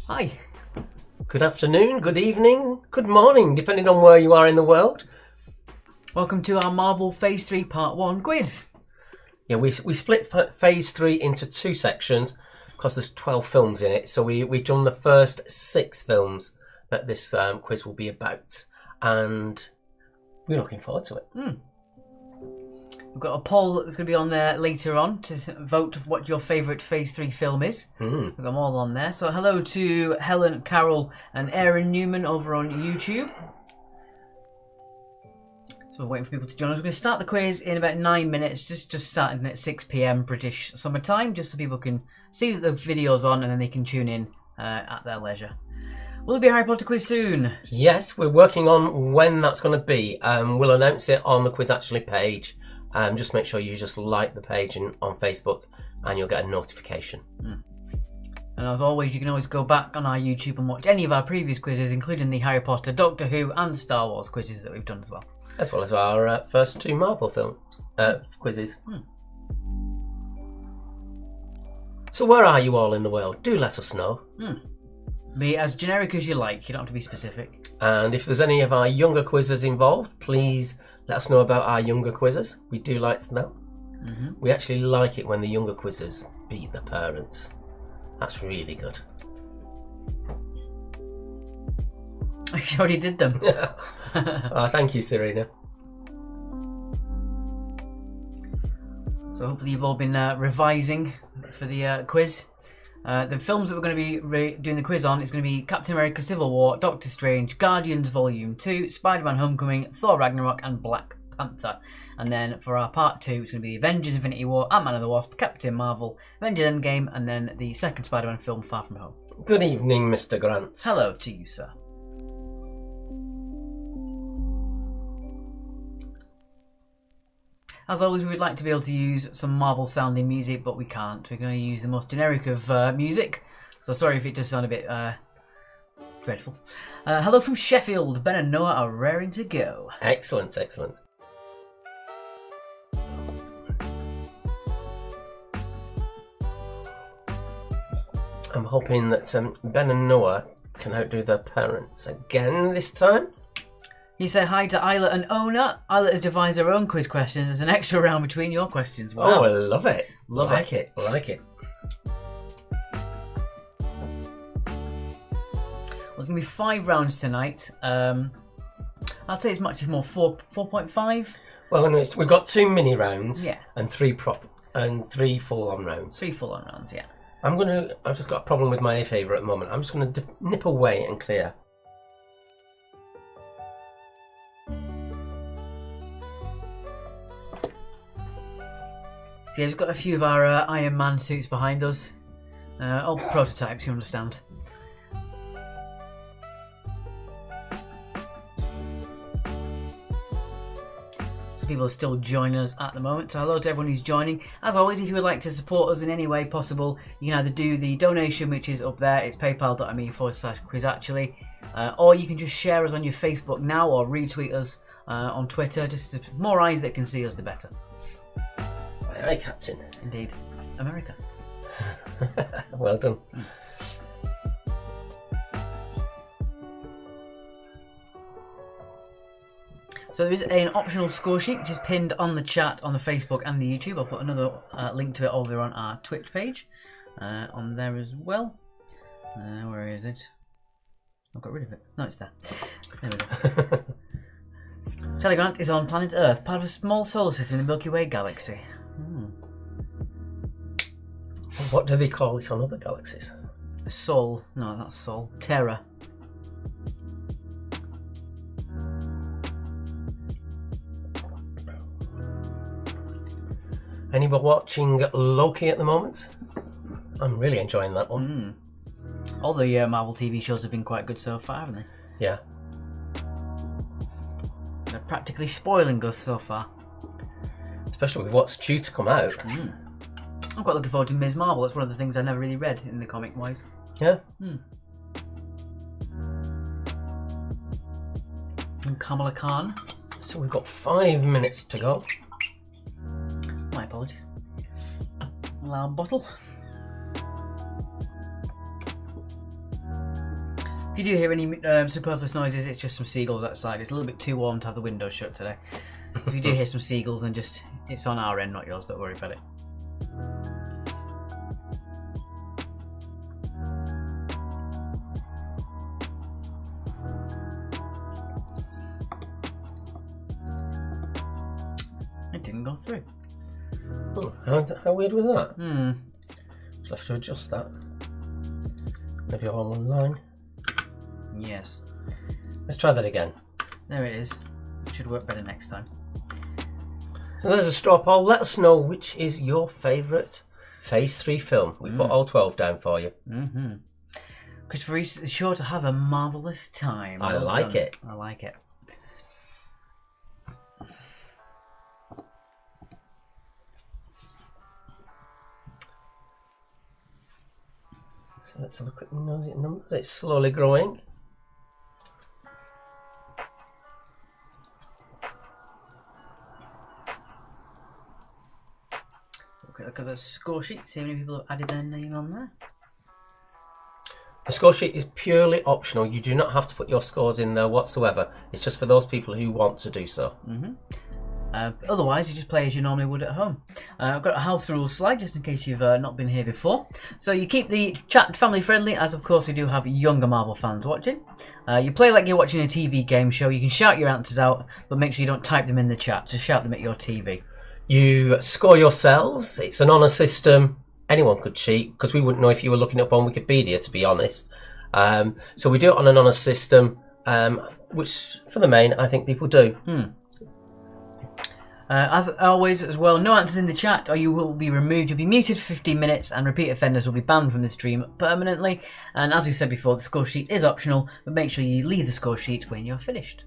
Hi. Good afternoon, good evening, good morning, depending on where you are in the world. Welcome to our Marvel Phase 3 Part 1 quiz. Yeah, we split Phase 3 into two sections because there's 12 films in it. So we've done the first 6 films that this quiz will be about. And we're looking forward to it. We've got a poll that's going to be on there later on to vote what your favourite Phase 3 film is. We've got them all on there. So hello to Helen, Carol and Aaron Newman over on YouTube. So we're waiting for people to join us. We're going to start the quiz in about 9 minutes, just starting at 6 PM British summer time, just so people can see that the video's on and then they can tune in at their leisure. Will there be a Harry Potter quiz soon? Yes, we're working on when that's going to be. We'll announce it on the Quiz Actually page. Just make sure you just like the page on Facebook and you'll get a notification. And as always, you can always go back on our YouTube and watch any of our previous quizzes, including the Harry Potter, Doctor Who and Star Wars quizzes that we've done as well. As well as our first 2 Marvel films quizzes. So where are you all in the world? Do let us know. Be as generic as you like, you don't have to be specific. And if there's any of our younger quizzes involved, please let us know about our younger quizzes. We do like to know. We actually like it when the younger quizzes beat the parents. That's really good. I already did them. Thank you, Serena. So hopefully you've all been revising for the quiz. The films that we're going to be doing the quiz on is going to be Captain America Civil War, Doctor Strange, Guardians Volume 2, Spider-Man Homecoming, Thor Ragnarok and Black Panther. And then for our part 2, it's going to be Avengers Infinity War, Ant-Man and the Wasp, Captain Marvel, Avengers Endgame, and then the second Spider-Man film, Far From Home. Good evening, Mr. Grant. Hello to you, sir. As always, we would like to be able to use some Marvel-sounding music, but we can't. We're going to use the most generic of music. So sorry if it does sound a bit dreadful. Hello from Sheffield. Ben and Noah are raring to go. Excellent, excellent. I'm hoping that Ben and Noah can outdo their parents again this time. You say hi to Isla and Ona. Isla has devised her own quiz questions as an extra round between your questions. Wow. Oh, I love it. Like it. Like it. Well, there's going to be 5 rounds tonight. I'd say it's much more 4.5. Well, no, we've got 2 mini rounds. Yeah. And 3 full-on rounds. 3 full-on rounds, yeah. I've just got a problem with my favourite at the moment. I'm just going to nip away and clear. So yeah, we've got a few of our Iron Man suits behind us. All prototypes, you understand. So people are still joining us at the moment. So hello to everyone who's joining. As always, if you would like to support us in any way possible, you can either do the donation, which is up there. It's paypal.me/quizactually. Or you can just share us on your Facebook now or retweet us on Twitter. Just the more eyes that can see us, the better. Aye, Captain. Indeed. America. Well done. So there is an optional score sheet which is pinned on the chat on the Facebook and the YouTube. I'll put another link to it over on our Twitch page on there as well. Where is it? I've got rid of it. No, it's there. There we go. Charlie Grant is on planet Earth, part of a small solar system in the Milky Way galaxy. What do they call it on other galaxies? Sol. No, that's Sol. Terra. Anyone watching Loki at the moment? I'm really enjoying that one. All the Marvel TV shows have been quite good so far, haven't they? Yeah. They're practically spoiling us so far. Especially with what's due to come out. I'm quite looking forward to Ms. Marvel. That's one of the things I never really read in the comic wise. Yeah. And Kamala Khan. So we've got 5 minutes to go. My apologies. Alarm bottle. If you do hear any superfluous noises, it's just some seagulls outside. It's a little bit too warm to have the windows shut today. So if you do hear some seagulls, then just it's on our end, not yours. Don't worry about it. It didn't go through. Oh, how weird was that? Hmm. Just have to adjust that. Maybe all on one line. Yes. Let's try that again. There it is. It should work better next time. So there's a straw poll. Let us know which is your favourite Phase 3 film. We put all 12 down for you. Mm-hmm. Christopher Reese is sure to have a marvellous time. I Well like done. it. I like it. So let's have a quick nosy at numbers. It's slowly growing. Okay, look at the score sheet. See how many people have added their name on there. The score sheet is purely optional. You do not have to put your scores in there whatsoever. It's just for those people who want to do so. Mm-hmm. Otherwise, you just play as you normally would at home. I've got a house rules slide just in case you've not been here before. So you keep the chat family friendly, as of course we do have younger Marvel fans watching. You play like you're watching a TV game show. You can shout your answers out, but make sure you don't type them in the chat. Just shout them at your TV. You score yourselves. It's an honour system. Anyone could cheat because we wouldn't know if you were looking up on Wikipedia, to be honest. So we do it on an honour system, which for the main, I think people do. As always, as well, no answers in the chat or you will be removed. You'll be muted for 15 minutes and repeat offenders will be banned from the stream permanently. And as we said before, the score sheet is optional, but make sure you leave the score sheet when you're finished.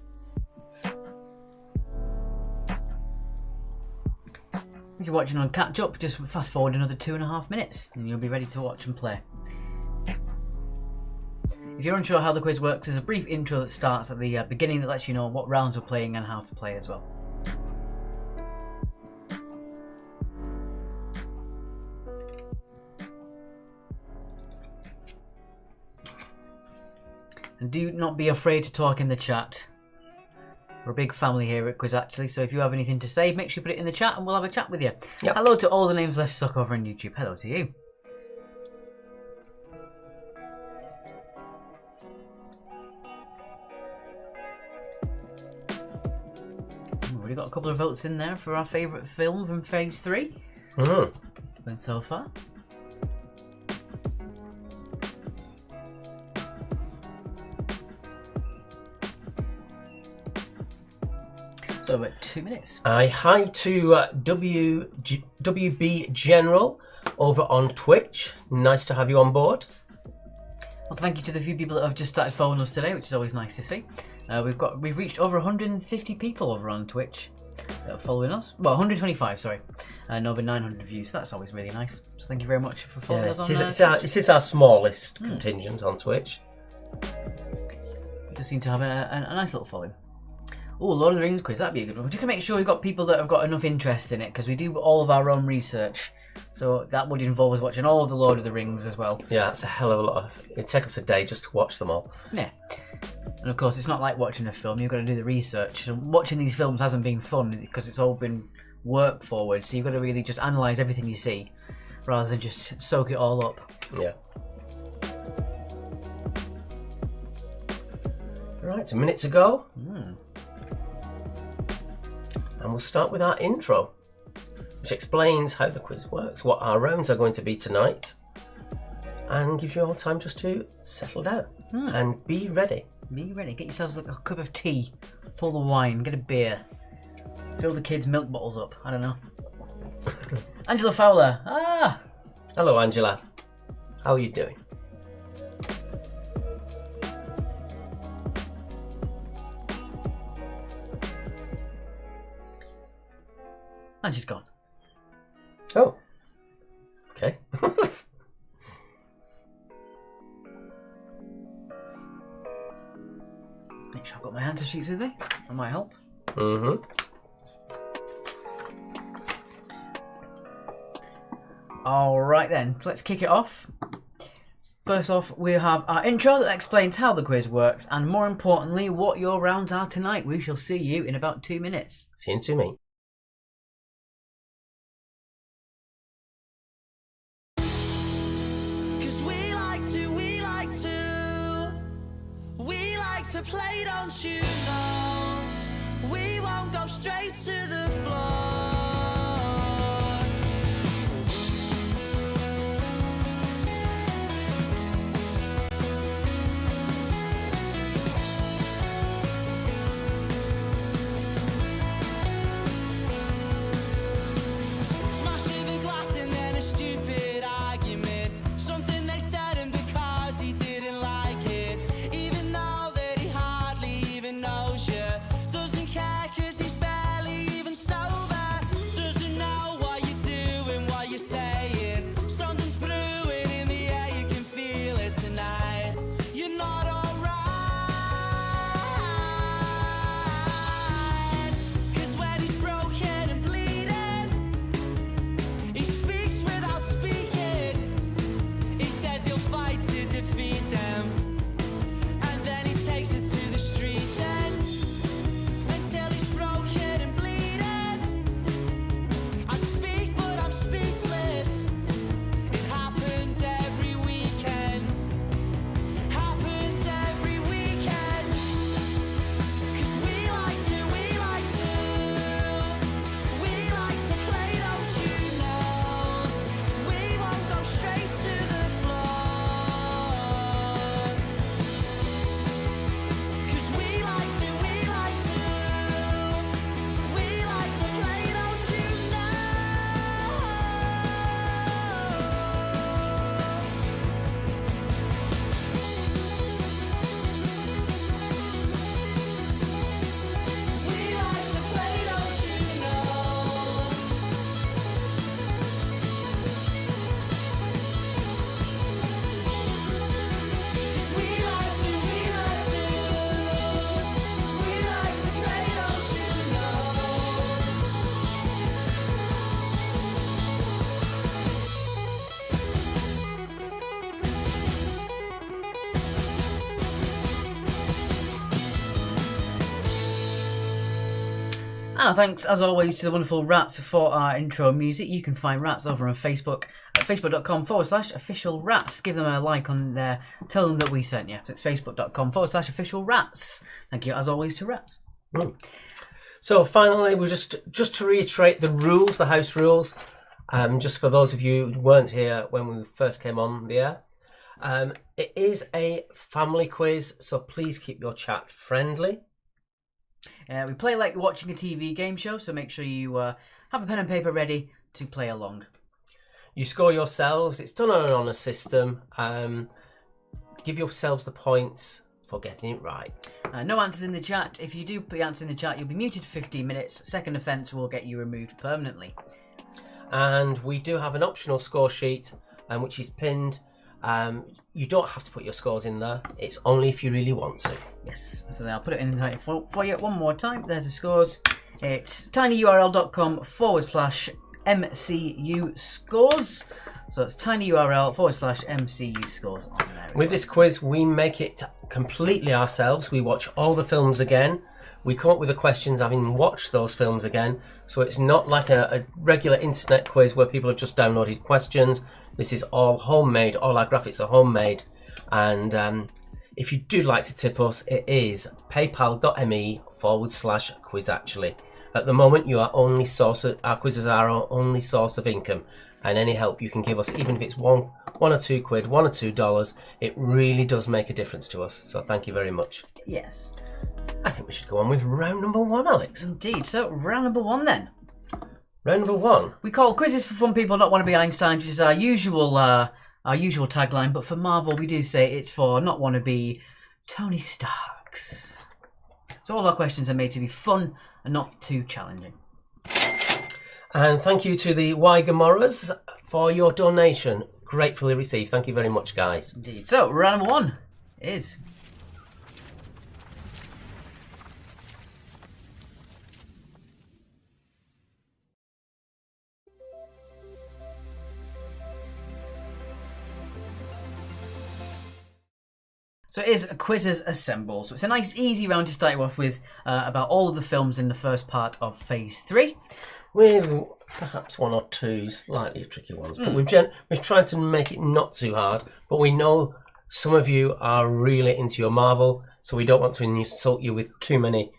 If you're watching on catch up, just fast forward another 2.5 minutes and you'll be ready to watch and play. If you're unsure how the quiz works, there's a brief intro that starts at the beginning that lets you know what rounds we're playing and how to play as well. And do not be afraid to talk in the chat. We're a big family here at Quiz actually, so if you have anything to say, make sure you put it in the chat and we'll have a chat with you. Yep. Hello to all the names left stuck over on YouTube. Hello to you. We've already got a couple of votes in there for our favourite film from Phase 3. Going so far. So about 2 minutes. Hi to WB General over on Twitch. Nice to have you on board. Well, thank you to the few people that have just started following us today, which is always nice to see. We've reached over 150 people over on Twitch that are following us. Well, 125, sorry, and over 900 views. So that's always really nice. So thank you very much for following us on This Twitch. is our smallest contingent on Twitch. We just seem to have a nice little following. Oh, Lord of the Rings quiz, that'd be a good one. We just can make sure we've got people that have got enough interest in it, because we do all of our own research. So that would involve us watching all of the Lord of the Rings as well. Yeah, that's a hell of a lot. It'd take us a day just to watch them all. Yeah. And of course, it's not like watching a film. You've got to do the research. And watching these films hasn't been fun because it's all been work forward. So you've got to really just analyse everything you see rather than just soak it all up. Yeah. Right, 2 minutes ago. And we'll start with our intro, which explains how the quiz works, what our rounds are going to be tonight, and gives you all time just to settle down and be ready. Be ready. Get yourselves a cup of tea, pull the wine, get a beer, fill the kids' milk bottles up. I don't know. Angela Fowler. Ah! Hello, Angela. How are you doing? And she's gone. Oh. Okay. Make sure I've got my answer sheets with me. That might help. Alright then, let's kick it off. First off, we have our intro that explains how the quiz works, and more importantly, what your rounds are tonight. We shall see you in about 2 minutes. See you in 2 minutes. To play, don't you know? We won't go straight to the floor. Smashing the glass and then a stupid argument. Something they said and because he didn't like it. Even though knows you, doesn't care cause he's barely even sober, doesn't know what you're doing, what you're saying, something's brewing in the air, you can feel it tonight, you're not alright, cause when he's broken and bleeding, he speaks without speaking, he says he'll fight to defeat them, and then he takes it to the street. And thanks, as always, to the wonderful Rats for our intro music. You can find Rats over on Facebook at facebook.com/official-rats. Give them a like on there. Tell them that we sent you. It's facebook.com/official-rats. Thank you, as always, to Rats. So finally, we just to reiterate the rules, the house rules, just for those of you who weren't here when we first came on the air. It is a family quiz, so please keep your chat friendly. We play like you're watching a TV game show, so make sure you have a pen and paper ready to play along. You score yourselves. It's done on an honour system. Give yourselves the points for getting it right. No answers in the chat. If you do put the answer in the chat, you'll be muted for 15 minutes. Second offence will get you removed permanently. And we do have an optional score sheet, which is pinned. You don't have to put your scores in there. It's only if you really want to. Yes, so I'll put it in there for you one more time. There's the scores. It's tinyurl.com/MCU scores. So it's tinyurl.com/MCU scores on there. With this quiz, we make it completely ourselves. We watch all the films again. We come up with the questions having watched those films again. So it's not like a regular internet quiz where people have just downloaded questions. This is all homemade. All our graphics are homemade. And if you do like to tip us, it is paypal.me/quiz actually. At the moment, our quizzes are our only source of income. And any help you can give us, even if it's one or two quid, $1 or $2, it really does make a difference to us. So thank you very much. Yes. I think we should go on with round number 1, Alex. Indeed. So round number 1 then. Round number 1. We call quizzes for fun people not want to be Einstein, which is our usual tagline. But for Marvel, we do say it's for not want to be Tony Starks. So all our questions are made to be fun and not too challenging. And thank you to the Wygamoras for your donation. Gratefully received. Thank you very much, guys. Indeed. So round number 1 is... So it is a Quizzes Assemble. So it's a nice, easy round to start you off with about all of the films in the first part of Phase 3. With perhaps one or two slightly tricky ones, but we've tried to make it not too hard. But we know some of you are really into your Marvel, so we don't want to insult you with too many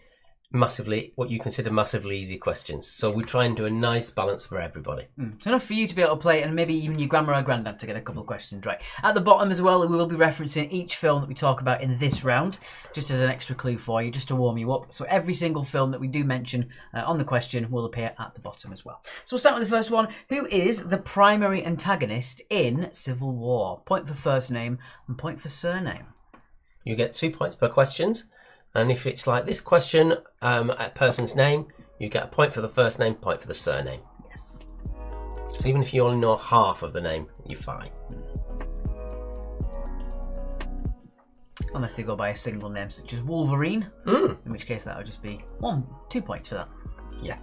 what you consider massively easy questions. So we try and do a nice balance for everybody. So enough for you to be able to play, and maybe even your grandma or granddad to get a couple of questions right. At the bottom as well, we will be referencing each film that we talk about in this round, just as an extra clue for you, just to warm you up. So every single film that we do mention on the question will appear at the bottom as well. So we'll start with the first one. Who is the primary antagonist in Civil War? Point for first name and point for surname. You get 2 points per questions. And if it's like this question, a person's name, you get a point for the first name, point for the surname. Yes. So even if you only know half of the name, you're fine. Unless they go by a single name, such as Wolverine, in which case that would just be 2 points for that. Yeah.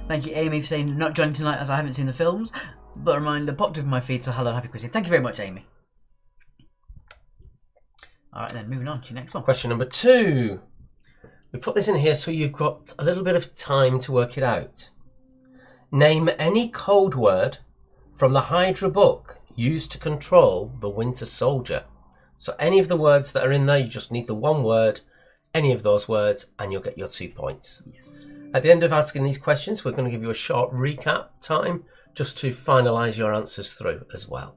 Thank you, Amy, for saying not joining tonight as I haven't seen the films, but a reminder popped up in my feed, so hello and happy quizzing. Thank you very much, Amy. Alright then, moving on to your next one. Question number 2. We put this in here so you've got a little bit of time to work it out. Name any code word from the Hydra book used to control the Winter Soldier. So any of the words that are in there, you just need the one word, any of those words, and you'll get your 2 points. Yes. At the end of asking these questions, we're going to give you a short recap time just to finalise your answers through as well.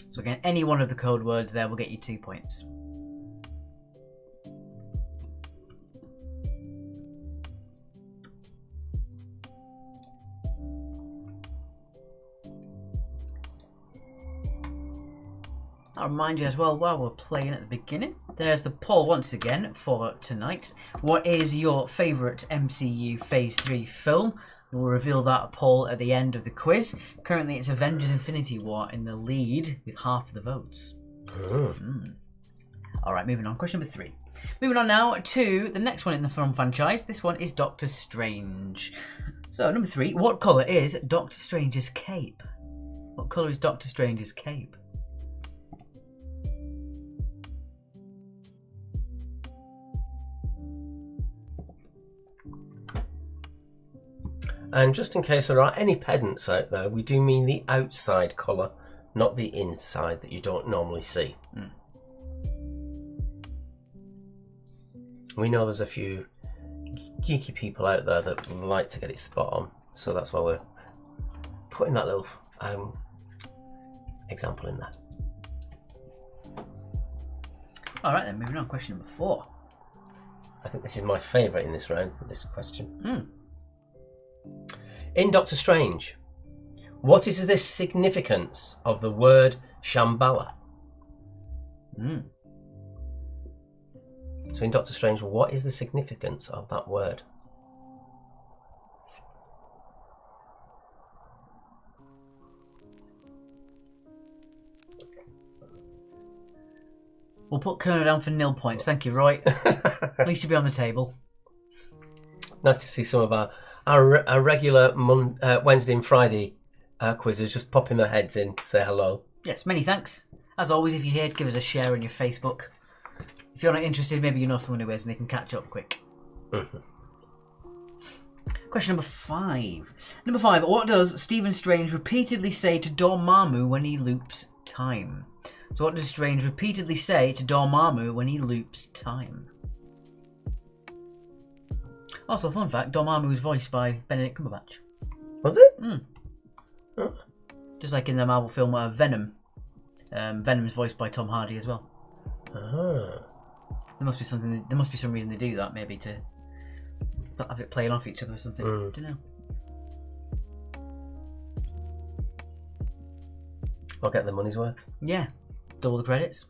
So again, any one of the code words there will get you 2 points. I'll remind you as well, while we're playing at the beginning, there's the poll once again for tonight. What is your favourite MCU Phase 3 film? We'll reveal that poll at the end of the quiz. Currently, it's Avengers Infinity War in the lead with half of the votes. All right, moving on. Question number 3. Moving on now to the next one in the film franchise. This one is Doctor Strange. So, number 3. What colour is Doctor Strange's cape? What colour is Doctor Strange's cape? And just in case there are any pedants out there, we do mean the outside colour, not the inside that you don't normally see. We know there's a few geeky people out there that like to get it spot on, so that's why we're putting that little example in there. Alright then, moving on. Question number 4. I think this is my favourite in this round, this question. In Doctor Strange, what is the significance of the word Shambhala? So in Doctor Strange, what is the significance of that word? We'll put Kerner down for 0 points. Thank you, Roy. At least you'll be on the table. Nice to see some of our regular Wednesday and Friday quizzes just popping their heads in to say hello. Yes, many thanks. As always, if you're here, give us a share on your Facebook. If you're not interested, maybe you know someone who is and they can catch up quick. Question number 5. Number 5. What does Stephen Strange repeatedly say to Dormammu when he loops time? So what does Strange repeatedly say to Dormammu when he loops time? Also, fun fact, Dormammu was voiced by Benedict Cumberbatch. Was it? Oh. Just like in the Marvel film Venom. Venom is voiced by Tom Hardy as well. There must be some reason they do that, maybe to have it playing off each other or something. I don't know. I'll get the money's worth. Yeah, double the credits.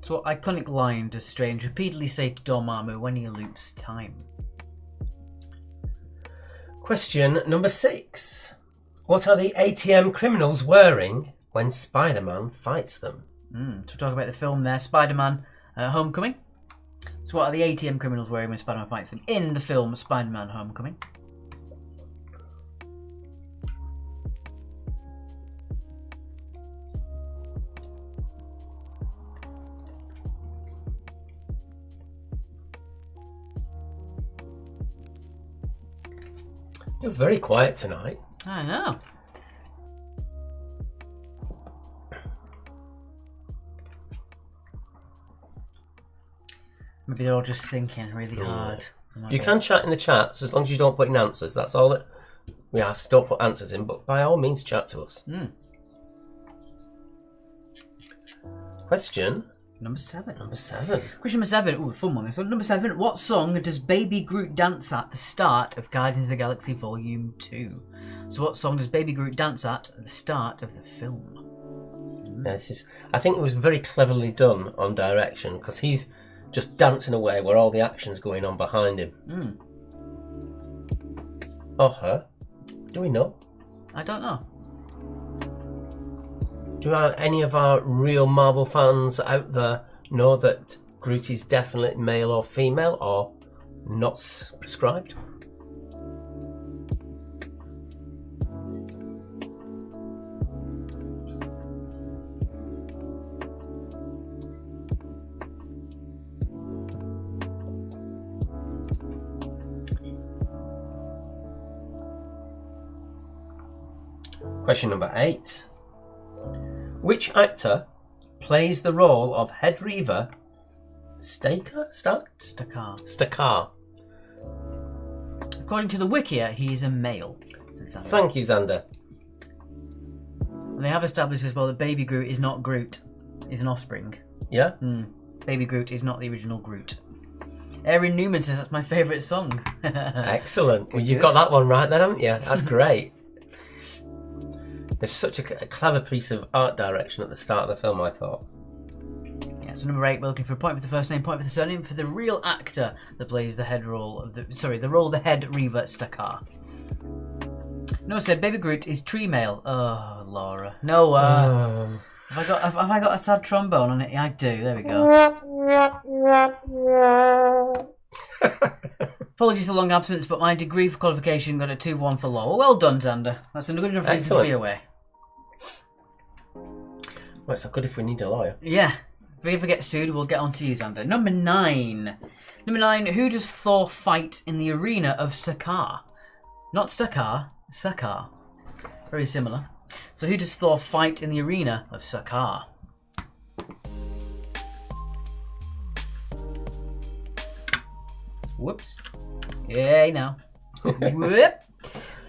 So what iconic line does Strange repeatedly say to Dormammu when he loops time? Question number 6. What are the ATM criminals wearing when Spider-Man fights them? So we talk about the film there, Spider-Man Homecoming. So what are the ATM criminals wearing when Spider-Man fights them in the film Spider-Man Homecoming? You're very quiet tonight. I know. Maybe they're all just thinking really hard. You can chat in the chats as long as you don't put in answers. That's all that we ask. Don't put answers in, but by all means, chat to us. Question Number 7. Question number 7. Ooh, fun one. So number 7. What song does Baby Groot dance at the start of Guardians of the Galaxy Volume 2? So what song does Baby Groot dance at the start of the film? Yeah, I think it was very cleverly done on direction because he's just dancing away where all the action's going on behind him. Or her. Do we know? I don't know. Do any of our real Marvel fans out there know that Groot is definitely male or female or not prescribed? Question number 8. Which actor plays the role of Head Reaver Staker? Stakar. According to the Wikia, he is a male. Thank you, Xander. And they have established as well that Baby Groot is not Groot. He's an offspring. Yeah? Baby Groot is not the original Groot. Erin Newman says that's my favourite song. Excellent. Well, you've got that one right then, haven't you? That's great. There's such a clever piece of art direction at the start of the film, I thought. Yeah, so number 8, we're looking for a point for the first name, point for the surname for the real actor that plays the head role of the role of the Head Reaver Stakar. No, said Baby Groot is tree male. Oh, Laura. No, have I got a sad trombone on it? I do. There we go. Apologies for the long absence, but my degree for qualification got a 2-1 for law. Well done, Xander. That's a good enough reason to be away. Well, it's not good if we need a lawyer. Yeah. If we ever get sued, we'll get on to you, Xander. Number 9. Number 9, who does Thor fight in the arena of Sakaar? Not Stakar, Sakaar. Very similar. So who does Thor fight in the arena of Sakaar? Whoops. Yay, now. Whoop.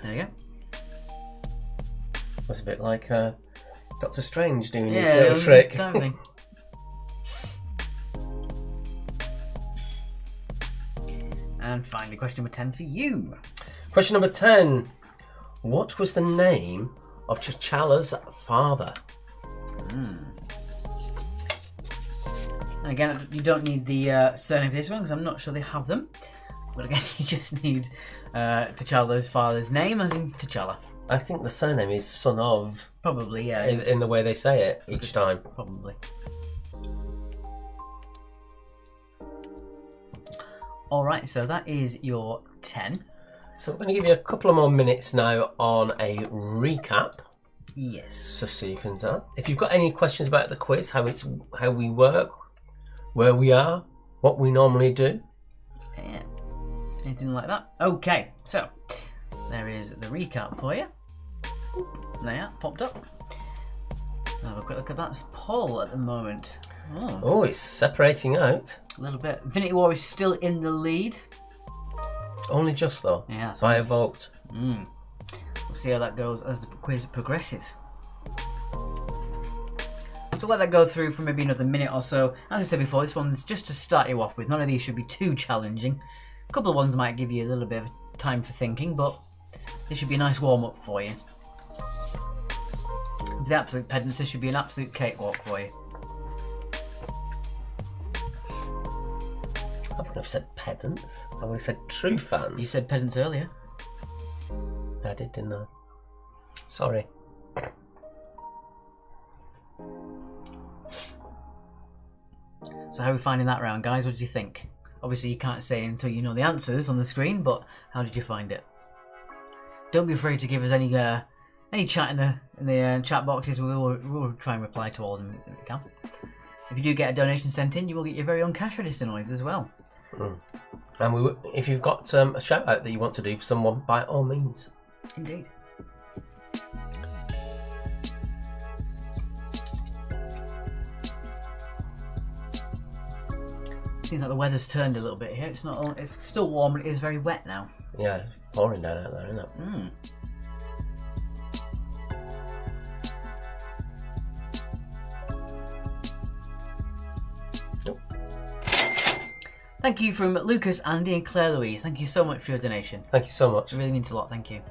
There you go. That's a bit like Doctor Strange doing his little trick. Totally. And finally, question number 10 for you. Question number 10. What was the name of T'Challa's father? And again, you don't need the surname for this one because I'm not sure they have them. But again, you just need T'Challa's father's name, as in T'Challa. I think the surname is son of. Probably, yeah. In the way they say it each time. Probably. Alright, so that is your 10. So I'm going to give you a couple of more minutes now on a recap. Yes. Just so you can if you've got any questions about the quiz, how we work, where we are, what we normally do. Yeah. Anything like that. Okay, so there is the recap for you. There, popped up. Have a quick look at that. It's Paul at the moment. Oh, it's separating out. A little bit. Infinity War is still in the lead. Only just though. Yeah. By a vote. We'll see how that goes as the quiz progresses. So let that go through for maybe another minute or so. As I said before, this one's just to start you off with. None of these should be too challenging. A couple of ones might give you a little bit of time for thinking, but this should be a nice warm-up for you. For the absolute pedants, this should be an absolute cakewalk for you. I wouldn't have said pedants. I would have said true fans. You said pedants earlier. I did, didn't I? Sorry. So how are we finding that round, guys? What do you think? Obviously, you can't say until you know the answers on the screen, but how did you find it? Don't be afraid to give us any chat in the chat boxes. We'll try and reply to all of them if we can. If you do get a donation sent in, you will get your very own cash register noise as well. And if you've got a shout out that you want to do for someone, by all means. Indeed. Seems like the weather's turned a little bit here. It's not. It's still warm, but it is very wet now. Yeah, it's pouring down out there, isn't it? Thank you from Lucas, Andy, and Claire Louise. Thank you so much for your donation. Thank you so much. It really means a lot. Thank you.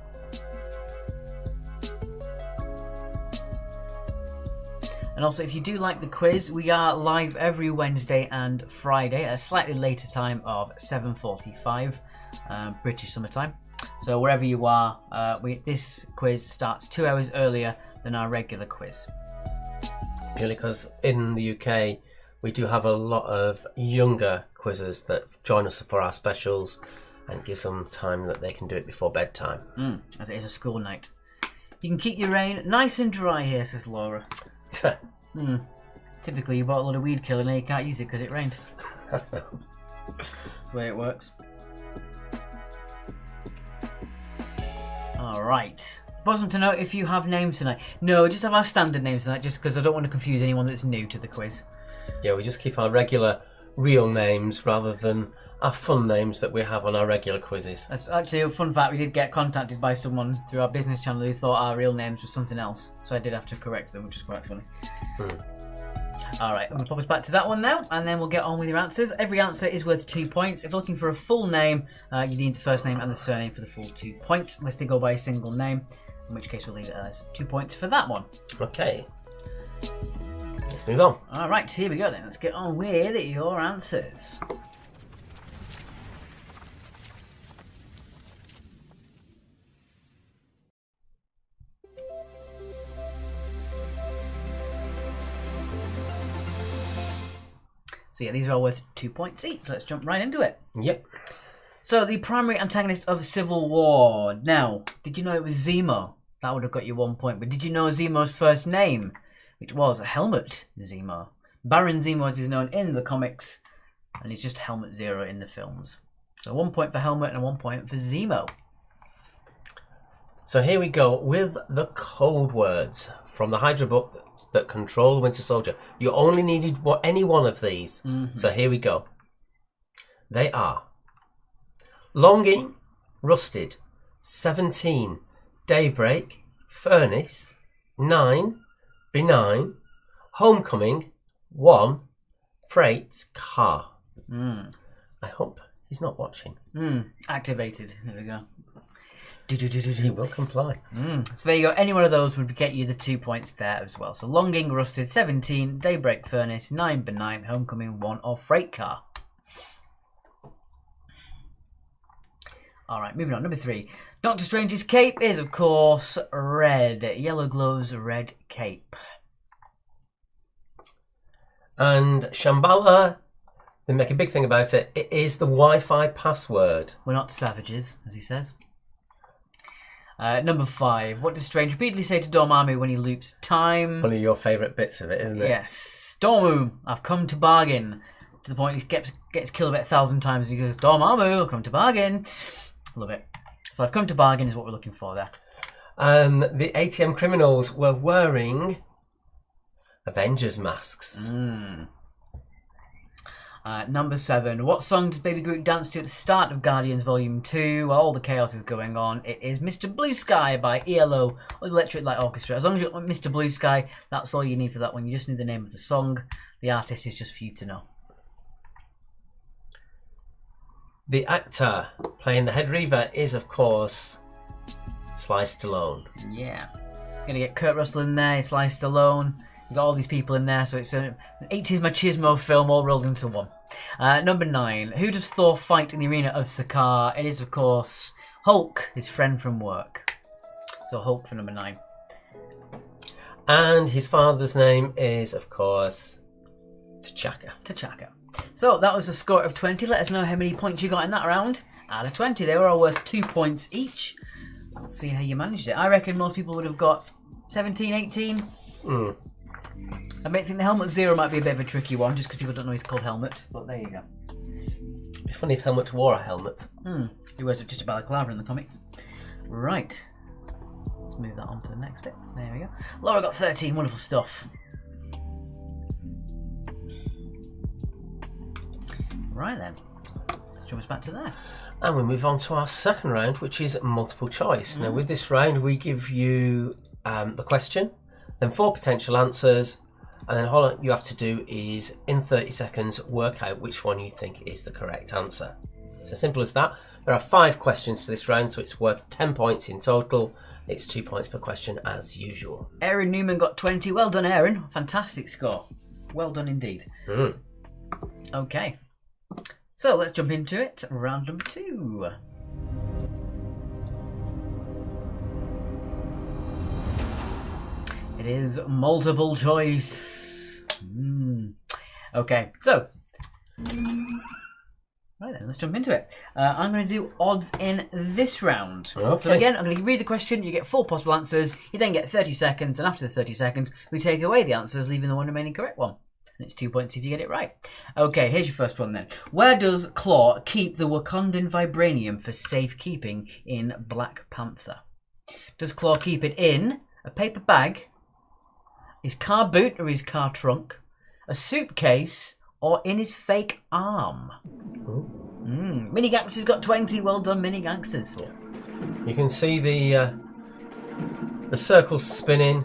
And also, if you do like the quiz, we are live every Wednesday and Friday at a slightly later time of 7:45 British Summer Time. So wherever you are, this quiz starts 2 hours earlier than our regular quiz. Purely because in the UK, we do have a lot of younger quizzes that join us for our specials and gives them time that they can do it before bedtime. As it is a school night. You can keep your rain nice and dry here, says Laura. Typically, you bought a lot of weed killer and now you can't use it because it rained. That's the way it works. Alright. Wasn't to know if you have names tonight. No, just have our standard names tonight, just because I don't want to confuse anyone that's new to the quiz. Yeah, we just keep our regular real names rather than our fun names that we have on our regular quizzes. That's actually a fun fact. We did get contacted by someone through our business channel who thought our real names was something else, so I did have to correct them, which is quite funny. Alright, I'm going to pop us back to that one now, and then we'll get on with your answers. Every answer is worth 2 points. If you're looking for a full name, you need the first name and the surname for the full 2 points, unless they go by a single name, in which case we'll leave it as 2 points for that one. Okay. Let's move on. Alright, here we go then. Let's get on with your answers. So yeah, these are all worth 2 points each. Let's jump right into it. Yep. So the primary antagonist of Civil War. Now, did you know it was Zemo? That would have got you 1 point. But did you know Zemo's first name? Which was Helmut Zemo. Baron Zemo as he's known in the comics. And he's just Helmut Zero in the films. So 1 point for Helmut and 1 point for Zemo. So here we go with the code words from the Hydra book that control the Winter Soldier. You only needed any one of these. So here we go. They are Longing, Rusted, 17, Daybreak, Furnace, 9, Benign, Homecoming, 1, Freight, Car. I hope he's not watching. Activated. There we go. He will comply. So there you go. Any one of those would get you the 2 points there as well. So Longing, Rusted, 17, Daybreak, Furnace, 9, Benign, Homecoming, 1, or Freight Car. Alright, moving on. Number 3. Doctor Strange's cape is, of course, red. Yellow glows red cape. And Shambhala, they make a big thing about it. It is the Wi-Fi password. We're not savages, as he says. Number 5. What does Strange repeatedly say to Dormammu when he loops time? One of your favourite bits of it, isn't it? Yes. Dormammu, I've come to bargain. To the point he gets killed about 1,000 times and he goes, Dormammu, I've come to bargain. Love it. So I've come to bargain is what we're looking for there. The ATM criminals were wearing Avengers masks. Number 7. What song does Baby Groot dance to at the start of Guardians Volume 2 while all the chaos is going on? It is Mr. Blue Sky by ELO or the Electric Light Orchestra. As long as you're Mr. Blue Sky, that's all you need for that one. You just need the name of the song. The artist is just for you to know. The actor playing the Head Reaver is, of course, Sly Stallone. Yeah. You're going to get Kurt Russell in there, Sly Stallone. You've got all these people in there, so it's an 80s machismo film all rolled into one. Number 9. Who does Thor fight in the arena of Sakaar? It is, of course, Hulk, his friend from work. So Hulk for number 9. And his father's name is, of course, T'Chaka. T'Chaka. So that was a score of 20. Let us know how many points you got in that round. Out of 20, they were all worth 2 points each. Let's see how you managed it. I reckon most people would have got 17, 18. I might think the Helmet Zero might be a bit of a tricky one, just because people don't know he's called Helmet. But there you go. It'd be funny if Helmet wore a helmet. He wears just a balaclava in the comics. Right. Let's move that on to the next bit. There we go. Laura got 13. Wonderful stuff. Right then. Let's jump us back to there. And we move on to our second round, which is multiple choice. Now, with this round, we give you the question, then 4 potential answers, and then all you have to do is, in 30 seconds, work out which one you think is the correct answer. It's as simple as that. There are 5 questions to this round, so it's worth 10 points in total. It's 2 points per question, as usual. Aaron Newman got 20. Well done, Aaron. Fantastic score. Well done indeed. Okay. So let's jump into it. Round number 2. It is multiple choice. Okay, so right then, let's jump into it. I'm going to do odds in this round. Okay. So again, I'm going to read the question. You get 4 possible answers. You then get 30 seconds, and after the 30 seconds, we take away the answers, leaving the one remaining correct one. And it's 2 points if you get it right. Okay, here's your first one then. Where does Claw keep the Wakandan vibranium for safekeeping in Black Panther? Does Claw keep it in a paper bag, his car boot or his car trunk, a suitcase, or in his fake arm? Mini Gangster's got 20. Well done, Mini Gangsters. Yeah. You can see the circles spinning,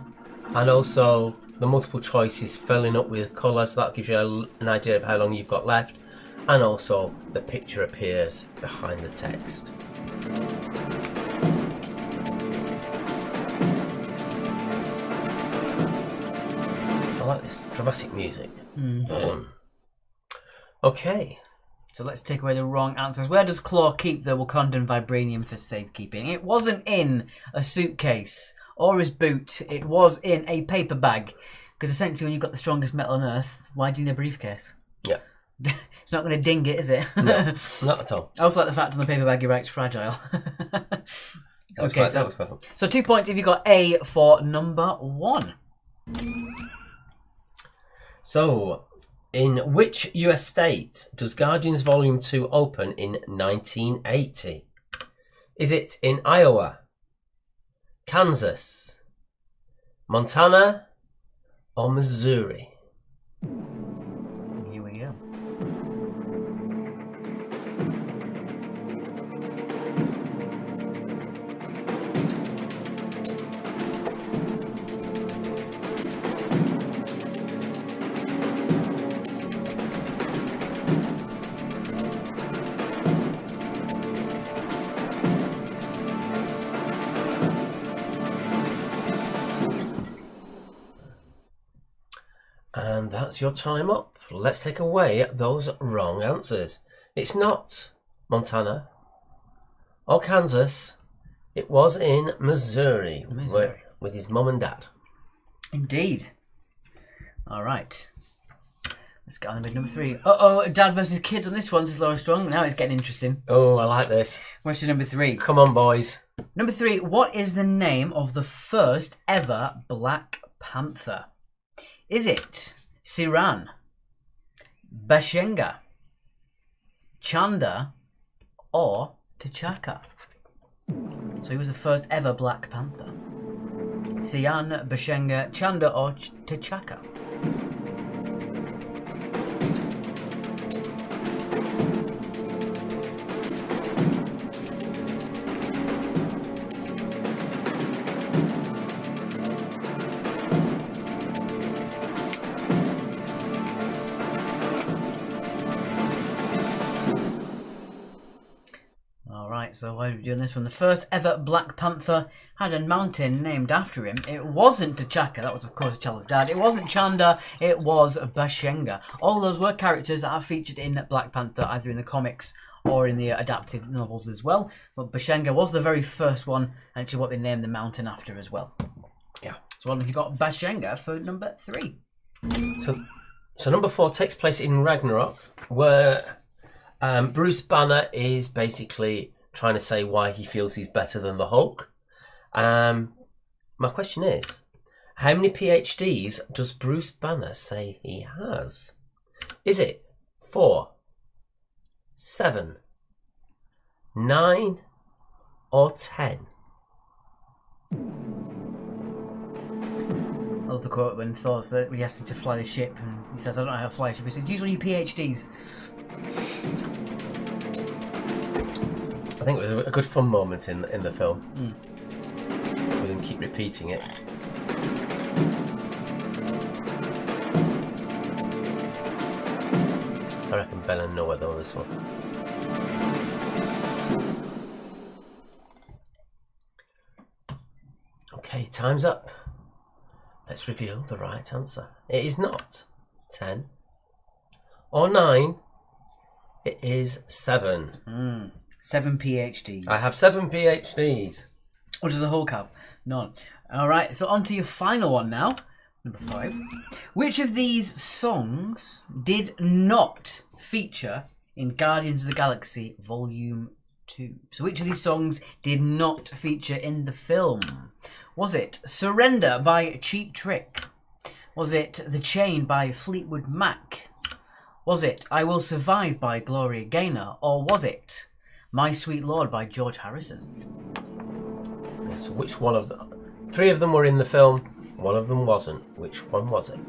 and also the multiple choice is filling up with colour, so that gives you an idea of how long you've got left. And also the picture appears behind the text. I like this dramatic music. Okay. So let's take away the wrong answers. Where does Claw keep the Wakandan vibranium for safekeeping? It wasn't in a suitcase or his boot. It was in a paper bag. Because essentially when you've got the strongest metal on Earth, why do you need a briefcase? Yeah. It's not going to ding it, is it? No, not at all. I also like the fact on the paper bag he writes fragile. Okay, so 2 points if you got A for number 1. So, in which US state does Guardians Volume 2 open in 1980? Is it in Iowa, Kansas, Montana, or Missouri? Here we go. And that's your time up. Let's take away those wrong answers. It's not Montana or Kansas. It was in Missouri. With his mum and dad. Indeed. All right. Let's get on with number 3. Uh-oh, dad versus kids on this one, says Laura Strong. Now it's getting interesting. Oh, I like this. Question number 3. Come on, boys. Number 3. What is the name of the first ever Black Panther? Is it Siran, Bashenga, Chanda, or T'Chaka? So he was the first ever Black Panther. Sian, Bashenga, Chanda, or T'Chaka? So why are we doing this one? The first ever Black Panther had a mountain named after him. It wasn't T'Chaka, that was of course T'Challa's dad. It wasn't Chanda, it was Bashenga. All those were characters that are featured in Black Panther, either in the comics or in the adapted novels as well. But Bashenga was the very first one, and actually what they named the mountain after as well. Yeah. So what have you got Bashenga for number 3? So So number 4 takes place in Ragnarok, where Bruce Banner is basically trying to say why he feels he's better than the Hulk. My question is, how many PhDs does Bruce Banner say he has? Is it 4, 7, 9, or 10? I love the quote when Thor said, when he asked him to fly the ship, and he says, I don't know how to fly a ship. He said, use one of your PhDs. I think it was a good fun moment in the film. With him keep repeating it. I reckon Ben and Noah know this one. Okay, time's up. Let's reveal the right answer. It is not 10 or 9. It is 7. 7 PhDs. I have 7 PhDs. What does the Hulk have? None. Alright, so on to your final one now. Number 5. Which of these songs did not feature in Guardians of the Galaxy Volume 2? So which of these songs did not feature in the film? Was it Surrender by Cheap Trick? Was it The Chain by Fleetwood Mac? Was it I Will Survive by Gloria Gaynor? Or was it My Sweet Lord by George Harrison? Yeah, so which one of them? 3 of them were in the film, 1 of them wasn't. Which one was it?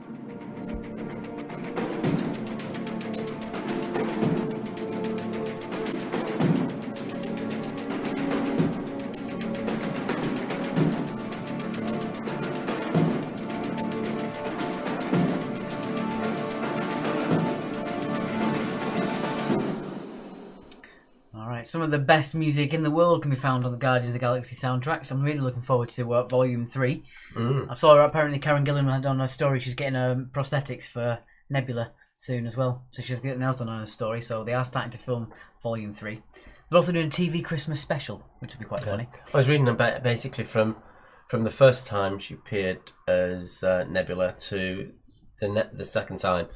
Some of the best music in the world can be found on the Guardians of the Galaxy soundtracks. I'm really looking forward to Volume 3. I saw apparently Karen Gillan had on her story. She's getting prosthetics for Nebula soon as well. So she's getting else on her story. So they are starting to film Volume 3. They're also doing a TV Christmas special, which will be quite funny. I was reading about basically from the first time she appeared as Nebula to the second time,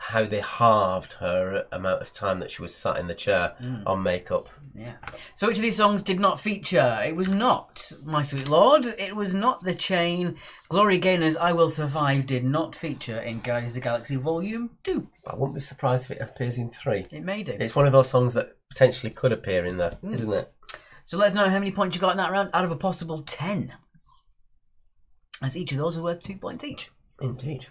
how they halved her amount of time that she was sat in the chair on makeup. Yeah. So which of these songs did not feature? It was not My Sweet Lord. It was not The Chain. Gloria Gaynor's I Will Survive did not feature in Guardians of the Galaxy Volume 2. I wouldn't be surprised if it appears in 3. It may do. It's one of those songs that potentially could appear in there, isn't it? So let us know how many points you got in that round out of a possible 10. As each of those are worth 2 points each. Indeed.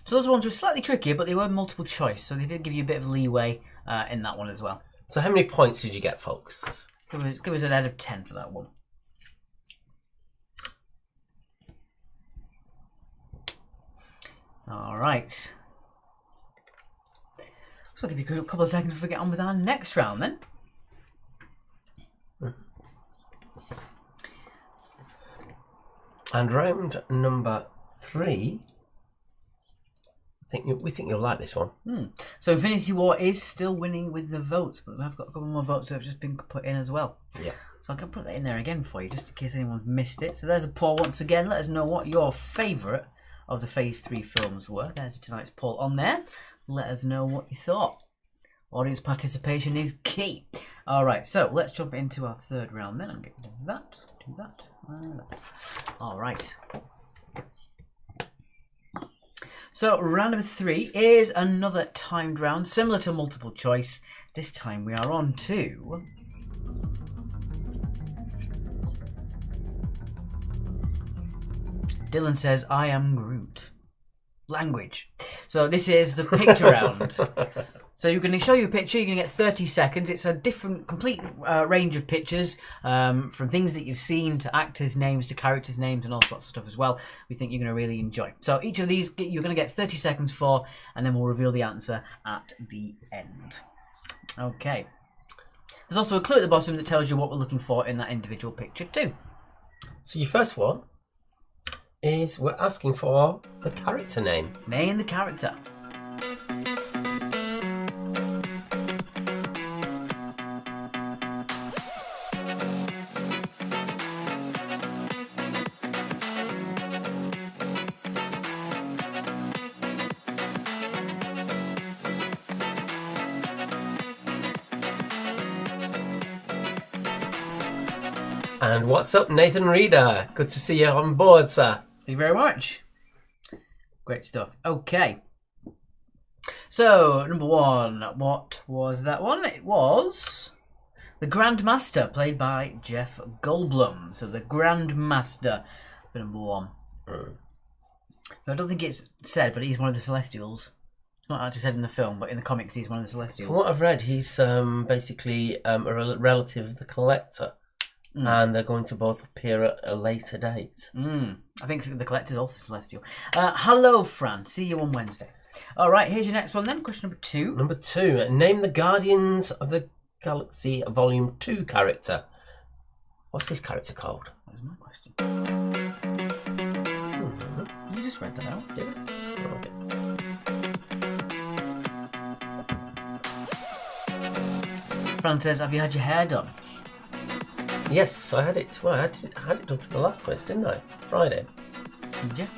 So those ones were slightly trickier, but they were multiple choice, so they did give you a bit of leeway in that one as well. So how many points did you get, folks? Give us an out of 10 for that one. All right. So I'll give you a couple of seconds before we get on with our next round then. And round number 3... we think you'll like this one. So Infinity War is still winning with the votes, but I've got a couple more votes that have just been put in as well. Yeah. So I can put that in there again for you, just in case anyone's missed it. So there's a poll once again. Let us know what your favourite of the Phase 3 films were. There's tonight's poll on there. Let us know what you thought. Audience participation is key. Alright, so let's jump into our third round then. I'm getting that, do that, and that. Alright. So round number 3 is another timed round, similar to multiple choice. This time we are on to... Dylan says, I am Groot. Language. So this is the picture round. So you're going to show you a picture, you're going to get 30 seconds. It's a different, complete range of pictures, from things that you've seen to actors' names to characters' names and all sorts of stuff as well. We think you're going to really enjoy. So each of these you're going to get 30 seconds for, and then we'll reveal the answer at the end. Okay. There's also a clue at the bottom that tells you what we're looking for in that individual picture too. So your first one is we're asking for the character name. Name the character. And what's up, Nathan Reader? Good to see you on board, sir. Thank you very much. Great stuff. Okay. So, number 1. What was that one? It was the Grandmaster, played by Jeff Goldblum. So, the Grandmaster for number 1. I don't think it's said, but he's one of the Celestials. It's not actually said in the film, but in the comics he's one of the Celestials. From what I've read, he's basically a relative of the Collector. And they're going to both appear at a later date. I think the Collector's also Celestial. Hello, Fran. See you on Wednesday. All right, here's your next one then. Question number 2. Number 2. Name the Guardians of the Galaxy Volume 2 character. What's this character called? That was my question. You just read that out. Did I? Okay. Fran says, have you had your hair done? Yes, I had it. Well, I had it done for the last quiz, didn't I? Friday. Did you?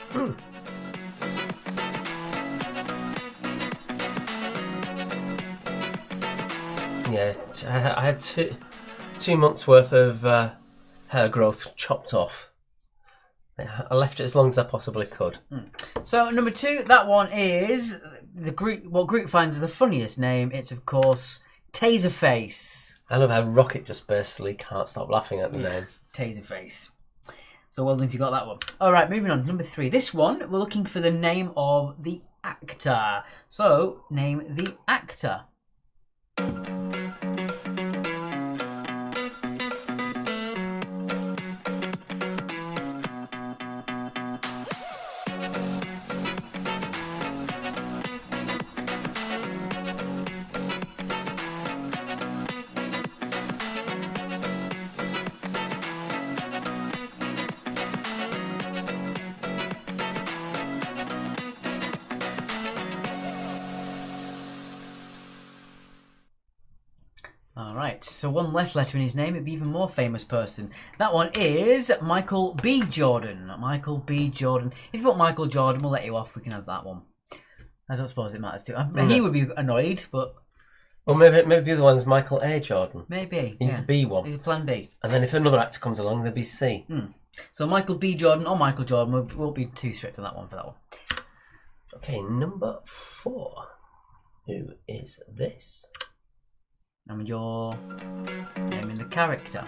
Yeah, I had 2 months worth of hair growth chopped off. I left it as long as I possibly could. So number 2, that one is the group. What Groot finds is the funniest name. It's of course Taserface. I love how Rocket just basically can't stop laughing at the name. Taserface. So well done if you got that one. All right, moving on. Number 3. This one we're looking for the name of the actor. So name the actor. Alright, so one less letter in his name, it'd be even more famous person. That one is Michael B. Jordan. Michael B. Jordan. If you want Michael Jordan, we'll let you off. We can have that one. I don't suppose it matters too. He would be annoyed, but... Well, maybe the other one's Michael A. Jordan. Maybe. He's the B one. He's a plan B. And then if another actor comes along, there'll be C. So Michael B. Jordan or Michael Jordan, we'll be too strict on that one for that one. Okay, number 4. Who is this? And you're naming the character.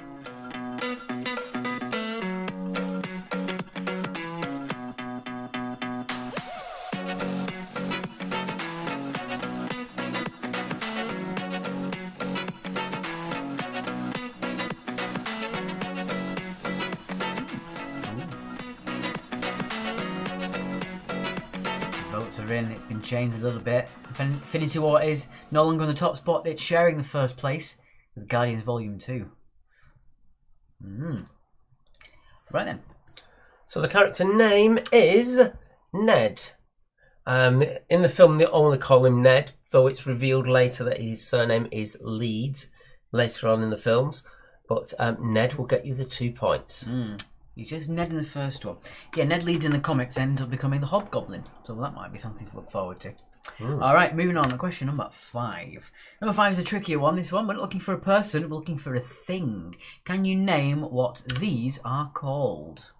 Votes are in, it's been changed a little bit. Infinity War is no longer on the top spot, it's sharing the first place with Guardians Volume 2. Right then. So the character name is Ned. In the film, they only call him Ned, though it's revealed later that his surname is Leeds later on in the films. But Ned will get you the 2 points. He's just Ned in the first one. Yeah, Ned Leeds in the comics ends up becoming the Hobgoblin, so that might be something to look forward to. Alright, moving on to question number 5. Number 5 is a trickier one, this one. We're not looking for a person, we're looking for a thing. Can you name what these are called?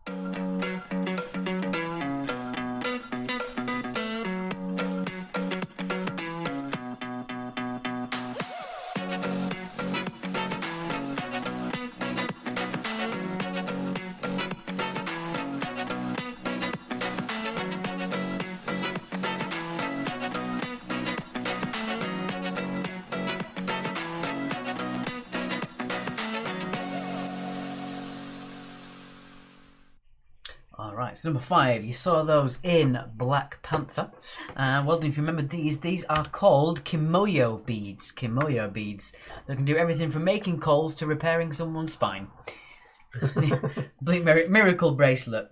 Alright, so number 5, you saw those in Black Panther. Well done if you remember these. These are called Kimoyo beads. Kimoyo beads. They can do everything from making calls to repairing someone's spine. Miracle bracelet.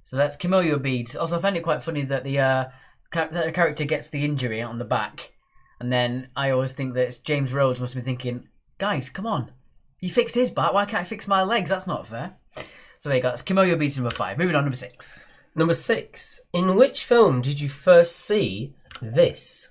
So that's Kimoyo beads. Also, I find it quite funny that the character gets the injury on the back. And then I always think that it's James Rhodes must be thinking, guys, come on. You fixed his back, why can't I fix my legs? That's not fair. So there you go, that's Kimoyo beads number 5. Moving on, number 6. Number 6. In which film did you first see this?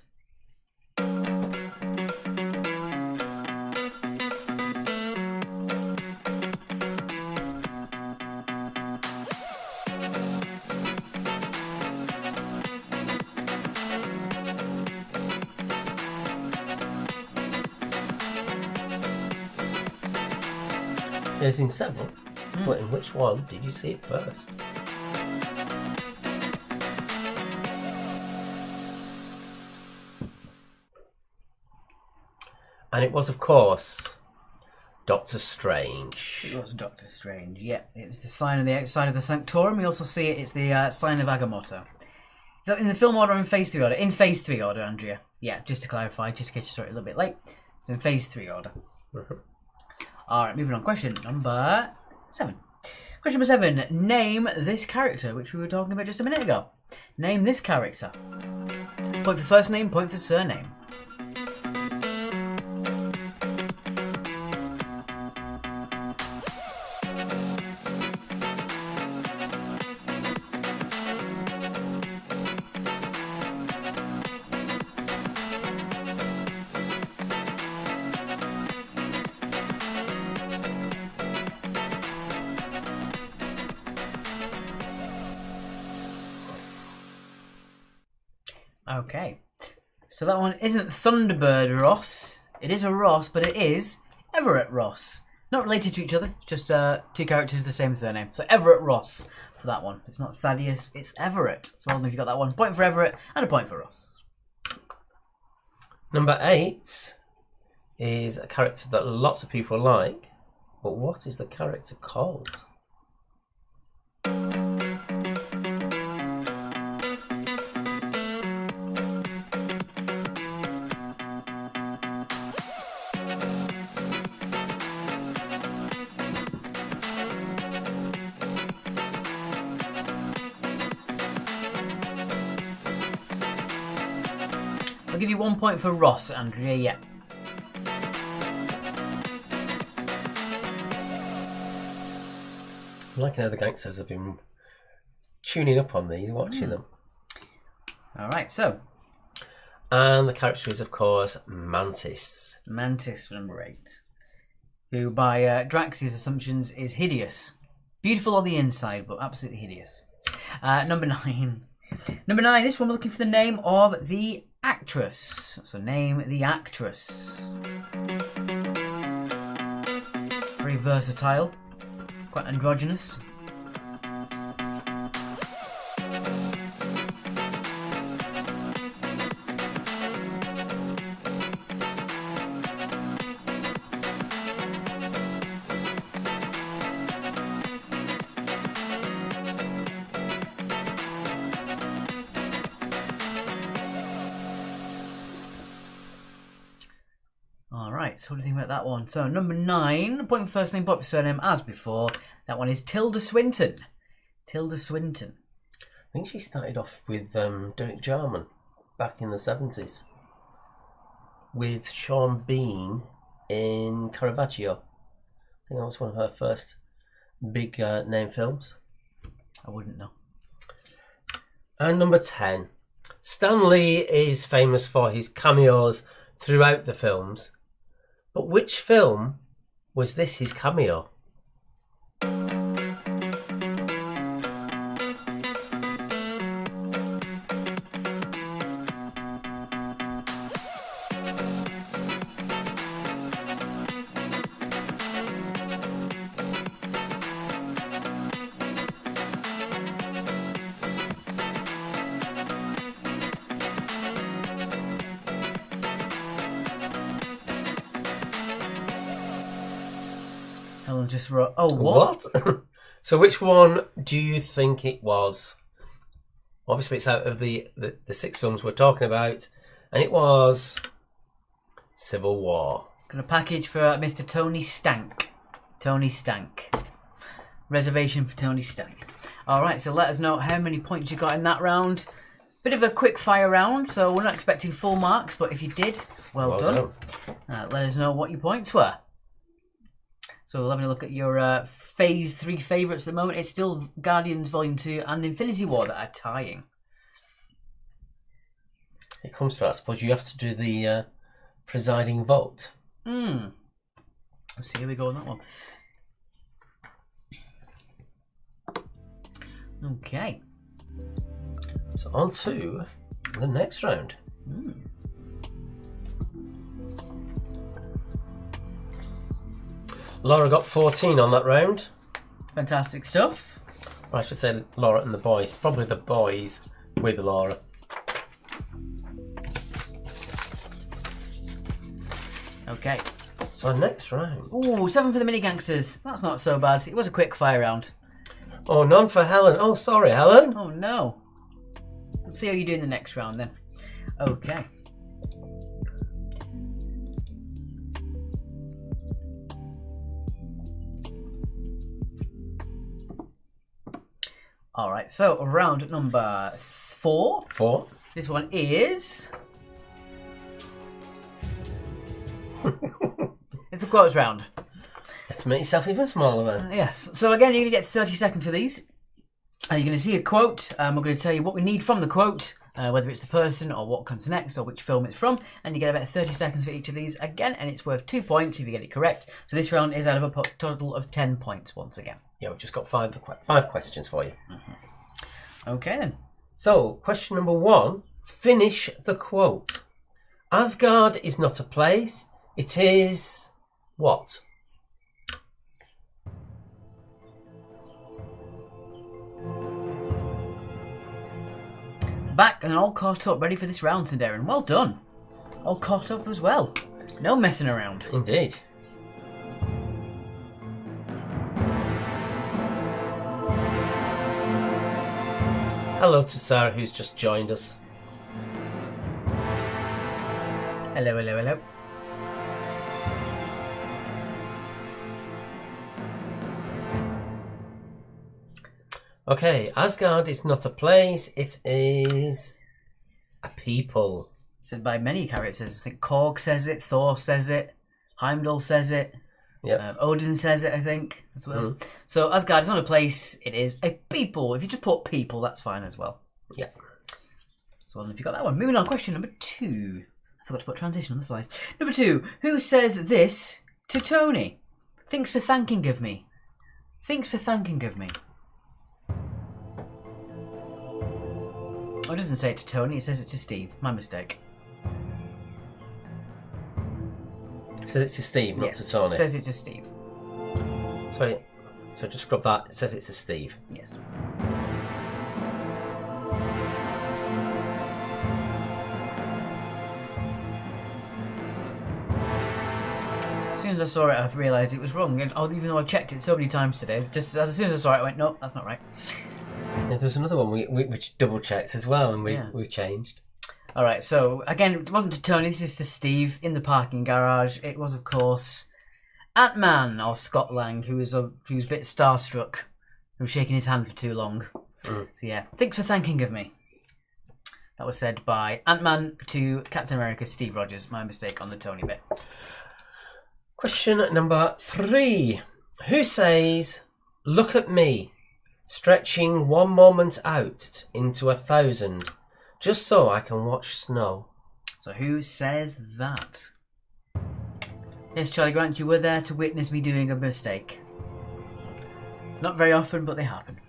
There's in several, but in which one did you see it first? And it was, of course, Doctor Strange. It was Doctor Strange, yeah. It was the sign on the outside of the Sanctorum. We also see it's the sign of Agamotto. Is that in the film order or in Phase 3 order? In Phase 3 order, Andrea. Yeah, just to clarify, just in case you saw it a little bit late. It's in Phase 3 order. Alright, moving on. Question number 7. Question number 7. Name this character, which we were talking about just a minute ago. Name this character. Point for first name, point for surname. Okay, so that one isn't Thunderbird Ross. It is a Ross, but it is Everett Ross. Not related to each other, just two characters with the same surname. So Everett Ross for that one. It's not Thaddeus, it's Everett. So well done if you got that one. Point for Everett and a point for Ross. Number 8 is a character that lots of people like, but what is the character called? I'll give you 1 point for Ross, Andrea, yeah. I'm liking how the gangsters have been tuning up on these, watching them. Alright, so. And the character is, of course, Mantis. Mantis for number 8. Who, by Drax's assumptions, is hideous. Beautiful on the inside, but absolutely hideous. Number 9. Number 9, this one we're looking for the name of the actress. So name the actress. Very versatile. Quite androgynous. Alright, so what do you think about that one? So number 9, point for first name, point for surname, as before. That one is Tilda Swinton. Tilda Swinton. I think she started off with Derek Jarman back in the 70s. With Sean Bean in Caravaggio. I think that was one of her first big name films. I wouldn't know. And number 10. Stan Lee is famous for his cameos throughout the films. But which film was this his cameo? Helen just wrote, oh, what? So which one do you think it was? Obviously it's out of the 6 films we're talking about. And it was Civil War. Got a package for Mr. Tony Stank. Tony Stank. Reservation for Tony Stank. Alright, so let us know how many points you got in that round. Bit of a quick fire round, so we're not expecting full marks, but if you did, well done. Let us know what your points were. So we'll have a look at your Phase 3 favourites at the moment. It's still Guardians Volume 2 and Infinity War that are tying. It comes to, I suppose you have to do the presiding vote. Let's see, here we go on that one. Okay. So on to the next round. Laura got 14 on that round. Fantastic stuff. Or I should say Laura and the boys. Probably the boys with Laura. Okay. So next round. Ooh, 7 for the mini gangsters. That's not so bad. It was a quick fire round. Oh, none for Helen. Oh, sorry, Helen. Oh no. Let's see how you do in the next round then. Okay. Alright, so round number 4. 4. This one is... It's a quotes round. Let's make yourself even smaller then. Yes. So again, you're going to get 30 seconds for these. You're going to see a quote. We're going to tell you what we need from the quote, whether it's the person or what comes next or which film it's from. And you get about 30 seconds for each of these again, and it's worth 2 points if you get it correct. So this round is out of a total of 10 points once again. Yeah, we've just got five questions for you. Okay then. So, question number 1. Finish the quote. Asgard is not a place. It is... what? Back and all caught up, ready for this round, Darren. Well done. All caught up as well. No messing around. Indeed. Hello to Sarah, who's just joined us. Hello, hello, hello. Okay, Asgard is not a place, it is a people. Said by many characters. I think Korg says it, Thor says it, Heimdall says it, Yep. Odin says it, I think, as well. So Asgard is not a place, it is a people. If you just put people, that's fine as well. Yeah. So if you got that one. Moving on, question number 2. I forgot to put transition on the slide. Number 2. Who says this to Tony? Thanks for thanking of me. Thanks for thanking of me. Oh, it doesn't say it to Tony, it says it to Steve. My mistake. It says it's to Steve, not to Tony. It says it to Steve. Sorry. So just scrub that. It says it's to Steve. Yes. As soon as I saw it, I realised it was wrong. And even though I checked it so many times today, just as soon as I saw it, I went, no, that's not right. Yeah, there's another one which double checked as well, and we changed. All right, so again, it wasn't to Tony. This is to Steve in the parking garage. It was, of course, Ant-Man or Scott Lang, who was a bit starstruck from shaking his hand for too long. So yeah, thanks for thanking of me. That was said by Ant-Man to Captain America, Steve Rogers. My mistake on the Tony bit. Question number 3. Who says, "Look at me, stretching one moment out into 1,000, just so I can watch snow"? So who says that? Yes, Charlie Grant, you were there to witness me doing a mistake. Not very often, but they happen.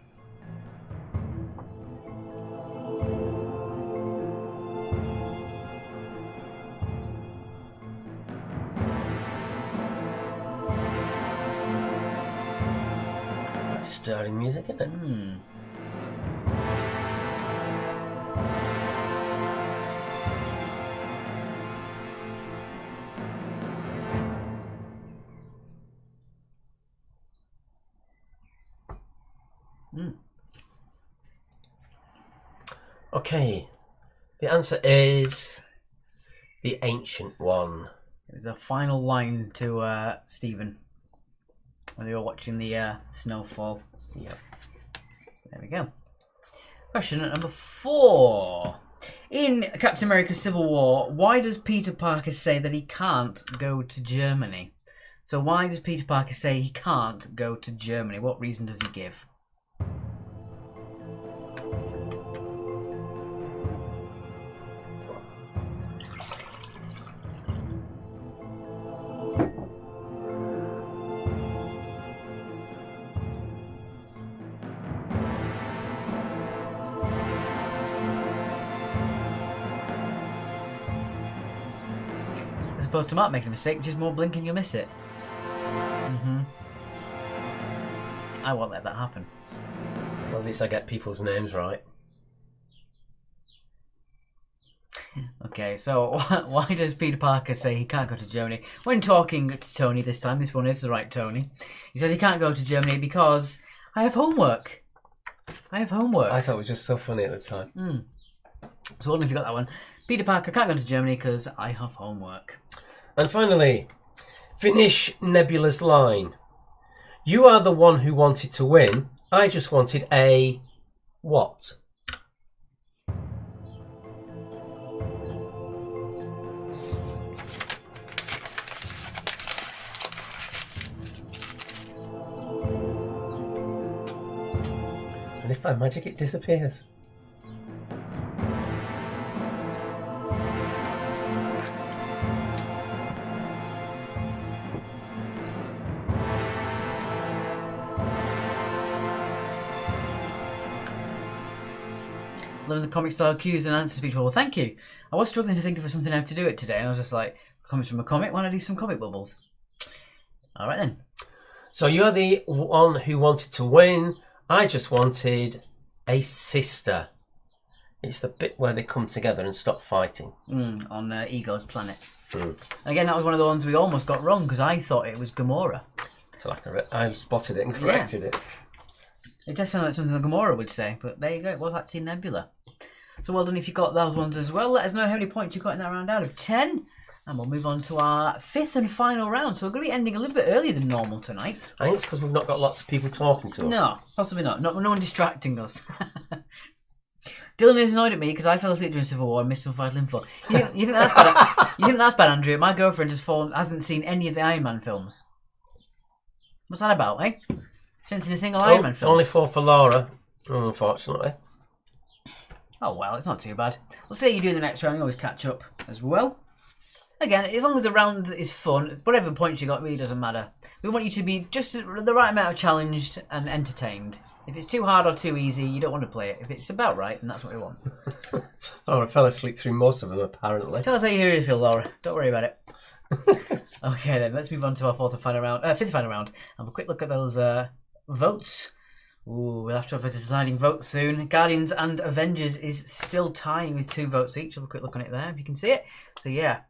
Stirring music, isn't it? Okay, the answer is the Ancient One. It was a final line to Stephen when they were watching the snowfall. Yep. So there we go. Question number 4. In Captain America Civil War, why does Peter Parker say that he can't go to Germany? So why does Peter Parker say he can't go to Germany? What reason does he give? As opposed to Mark making a mistake, which is more blink and you'll miss it. I won't let that happen. Well, at least I get people's names right. Okay, so why does Peter Parker say he can't go to Germany? When talking to Tony this time, this one is the right Tony. He says he can't go to Germany because I have homework. I thought it was just so funny at the time. So I wonder if you got that one. Peter Parker can't go to Germany because I have homework. And finally, finish Nebula's line. You are the one who wanted to win. I just wanted a... what? And if by magic it disappears. Loving the comic style cues and answers people. Well, thank you. I was struggling to think of something how to do it today, and I was just like, comments from a comic, why don't I do some comic bubbles? All right then. So you're the one who wanted to win. I just wanted a sister. It's the bit where they come together and stop fighting. On Ego's planet. And again, that was one of the ones we almost got wrong because I thought it was Gamora. So I spotted it and corrected it. It does sound like something that Gamora would say, but there you go. It was actually Nebula. So well done if you got those ones as well. Let us know how many points you got in that round out of 10. And we'll move on to our fifth and final round. So we're going to be ending a little bit earlier than normal tonight. I think it's because we've not got lots of people talking to us. No, possibly not. No one distracting us. Dylan is annoyed at me because I fell asleep during Civil War and missed some vital info. You think that's bad? You think that's bad, Andrea? My girlfriend hasn't seen any of the Iron Man films. What's that about, eh? She hasn't seen a single Iron Man film. Only 4 for Laura, unfortunately. Oh well, it's not too bad. We'll see how you do in the next round. You always catch up as well. Again, as long as the round is fun, whatever points you got really doesn't matter. We want you to be just the right amount of challenged and entertained. If it's too hard or too easy, you don't want to play it. If it's about right, then that's what we want. Oh, I fell asleep through most of them, apparently. Tell us how you really feel, Laura. Don't worry about it. Okay, then let's move on to our fifth and final round. Have a quick look at those votes. Ooh, we'll have to have a deciding vote soon. Guardians and Avengers is still tying with 2 votes each. Have a quick look on it there, if you can see it. So yeah,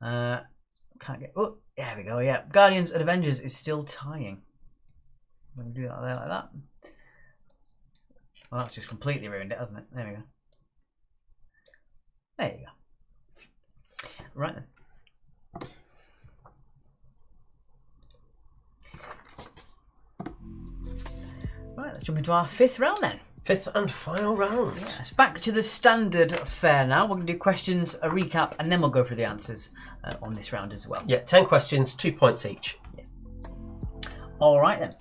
can't get. Oh, there we go. Yeah, Guardians and Avengers is still tying. I'm gonna do that there like that. Well, that's just completely ruined it, hasn't it? There we go. There you go. Right then. Right, let's jump into our 5th round then. 5th and final round. Yes, back to the standard fare now. We're going to do questions, a recap, and then we'll go through the answers on this round as well. Yeah, 10 questions, 2 points each. Yeah. All right then.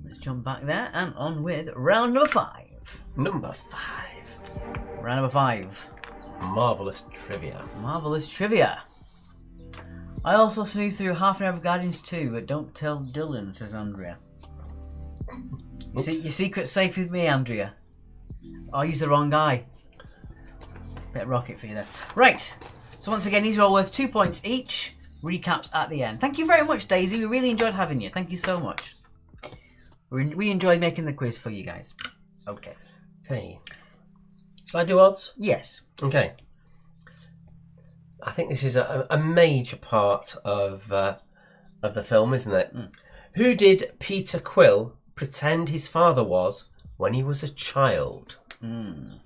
Let's jump back there and on with round number 5. Number 5. Round number 5. Marvellous trivia. Marvellous trivia. I also snoozed through half an hour of Guardians 2, but don't tell Dylan, says Andrea. Your secret's safe with me, Andrea. I used the wrong guy. Bit of rocket for you there. Right, so once again, these are all worth 2 points each. Recaps at the end. Thank you very much, Daisy. We really enjoyed having you. Thank you so much. We enjoyed making the quiz for you guys. Okay. Okay. Shall I do odds? Yes. Okay. I think this is a major part of the film, isn't it? Who did Peter Quill pretend his father was when he was a child? Who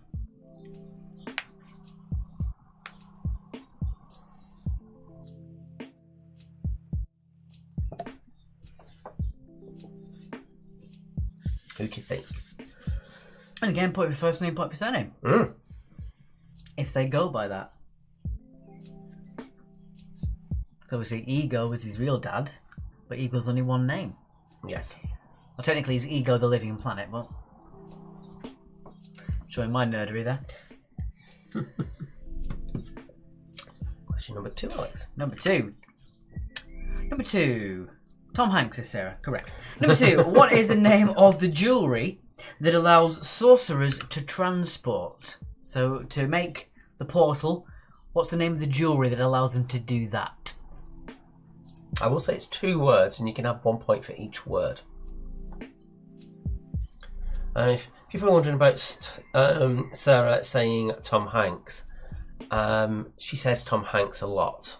do you think? And again, point for first name, point for surname. If they go by that. Obviously, Ego was his real dad, but Ego's only one name. Yes. Well, technically, it's Ego the Living Planet, but showing my nerdery there. Question number 2, Alex. Number 2. Tom Hanks is Sarah, correct. Number 2. What is the name of the jewellery that allows sorcerers to transport? So, to make the portal, what's the name of the jewellery that allows them to do that? I will say it's 2 words, and you can have 1 point for each word. If people are wondering about Sarah saying Tom Hanks, she says Tom Hanks a lot.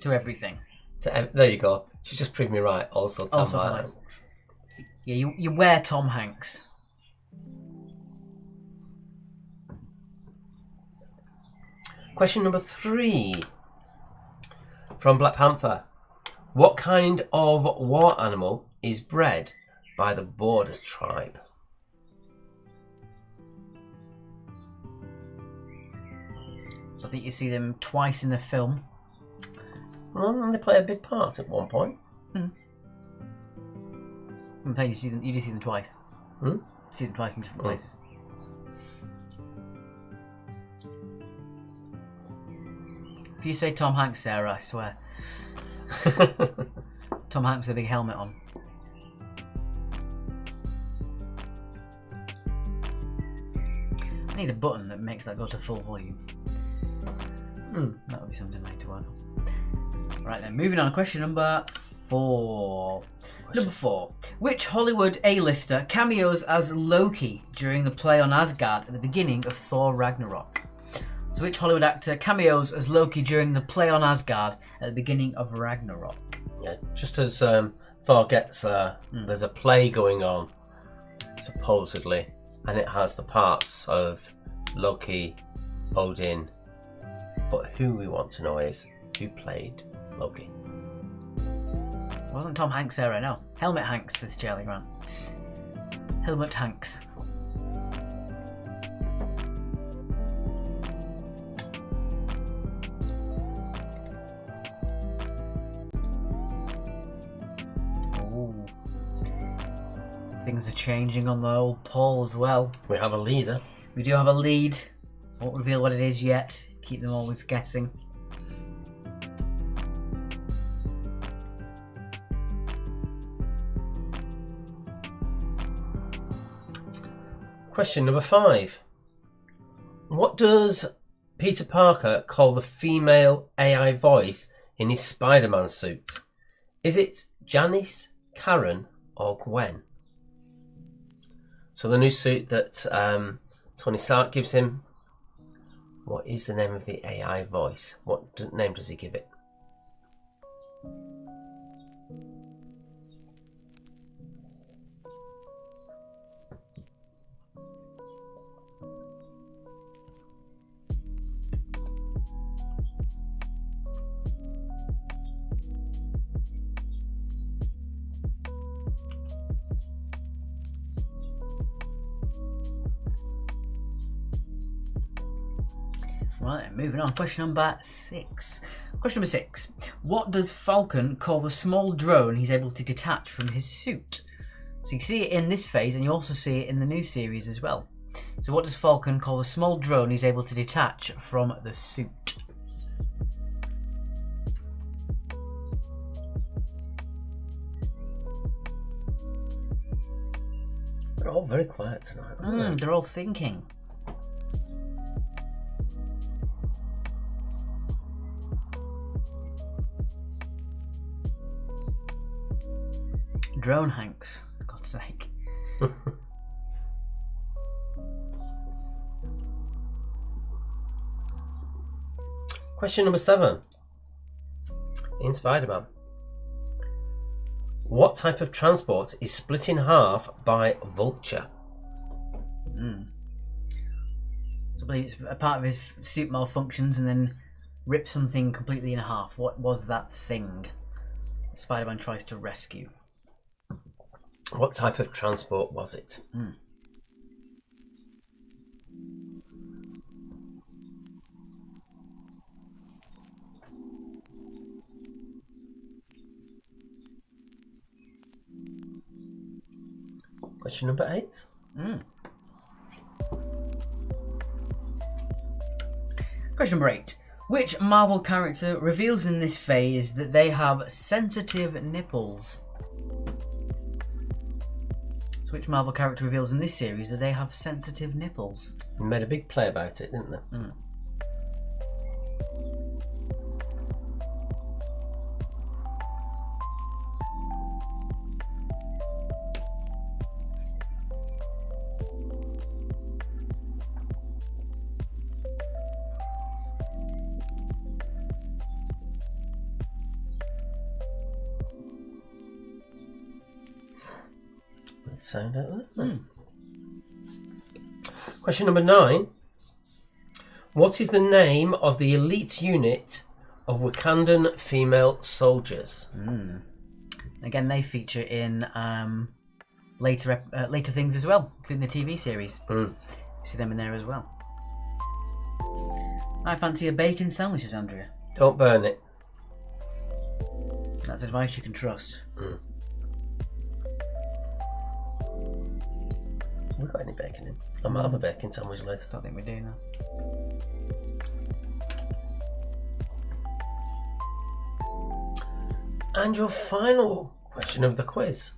To everything. There you go. She's just proved me right. Also Tom Hanks. Yeah, you wear Tom Hanks. Question number 3 from Black Panther. What kind of war animal is bred by the Border tribe? So I think you see them twice in the film. Well, they play a big part at one point. You see them twice. Hmm? See them twice in different places. If you say Tom Hanks, Sarah, I swear. Tom Hanks with a big helmet on. I need a button that makes that go to full volume. That would be something like to work on. Right then, moving on. Question number 4. Number 4. Which Hollywood A-lister cameos as Loki during the play on Asgard at the beginning of Thor Ragnarok? So which Hollywood actor cameos as Loki during the play on Asgard at the beginning of Ragnarok? Yeah, just as Thor gets there, there's a play going on, supposedly, and it has the parts of Loki, Odin, but who we want to know is who played Loki. It wasn't Tom Hanks, Sarah, no. Helmet Hanks, says Charlie Grant. Helmet Hanks. Ooh. Things are changing on the old poll as well. We have a leader. We do have a lead. Won't reveal what it is yet. Keep them always guessing. Question number 5. What does Peter Parker call the female AI voice in his Spider-Man suit? Is it Janice, Karen, or Gwen? So the new suit that Tony Stark gives him, what is the name of the AI voice? What name does he give it? Right, moving on. Question number 6. Question number 6. What does Falcon call the small drone he's able to detach from his suit? So you can see it in this phase, and you also see it in the new series as well. So what does Falcon call the small drone he's able to detach from the suit? They're all very quiet tonight, aren't they? They're all thinking. Drone Hanks, for God's sake. Question number 7. In Spider-Man. What type of transport is split in half by Vulture? So it's a part of his suit malfunctions and then rips something completely in half. What was that thing Spider-Man tries to rescue? What type of transport was it? Question number 8. Question number 8. Which Marvel character reveals in this phase that they have sensitive nipples? So which Marvel character reveals in this series that they have sensitive nipples? They made a big play about it, didn't they? Good sound out of that. Question number 9. What is the name of the elite unit of Wakandan female soldiers? Again, they feature in later things as well, including the TV series. You see them in there as well. I fancy a bacon sandwiches, Andrea. Don't burn it. That's advice you can trust. Have we got any bacon in? I might have a bacon sandwich later. Don't think we do now. And your final question of the quiz.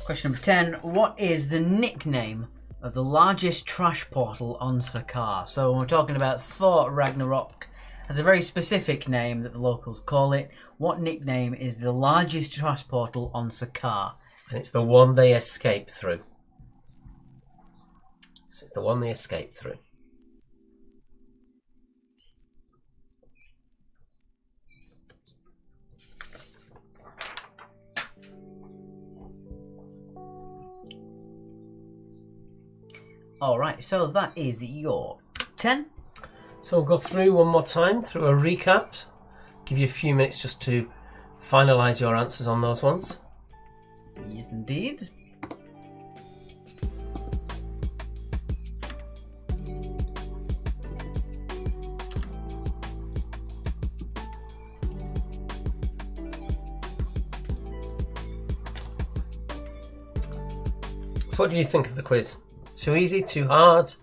Question number 10. What is the nickname of the largest trash portal on Sakaar? So when we're talking about Thor Ragnarok, has a very specific name that the locals call it. What nickname is the largest trash portal on Sakaar? And it's the one they escape through. So it's the one they escape through. Alright, so that is your 10. So we'll go through one more time, through a recap. Give you a few minutes just to finalise your answers on those ones. Yes, indeed. So what did you think of the quiz? Too easy, too hard?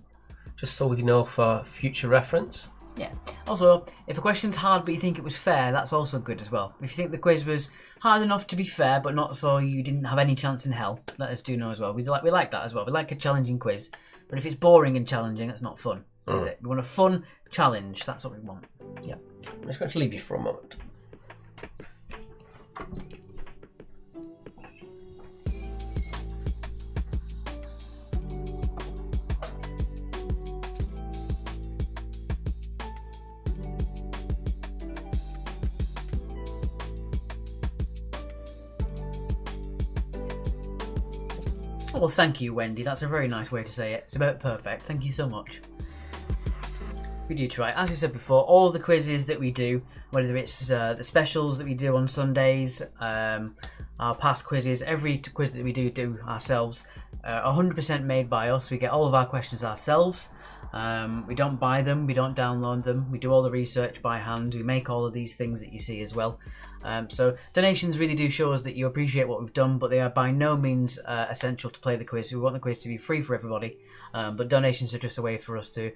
Just so we know for future reference. Yeah. Also, if a question's hard but you think it was fair, that's also good as well. If you think the quiz was hard enough to be fair but not so you didn't have any chance in hell, let us do know as well. We like that as well. We like a challenging quiz. But if it's boring and challenging, that's not fun, is it? We want a fun challenge. That's what we want. Yeah. I'm just going to leave you for a moment. Well, thank you, Wendy. That's a very nice way to say it. It's about perfect. Thank you so much. We do try. As we said before, all the quizzes that we do, whether it's the specials that we do on Sundays, our past quizzes, every quiz that we do ourselves, are 100% made by us. We get all of our questions ourselves. We don't buy them. We don't download them. We do all the research by hand. We make all of these things that you see as well. So donations really do show us that you appreciate what we've done, but they are by no means essential to play the quiz. We want the quiz to be free for everybody, but donations are just a way for us to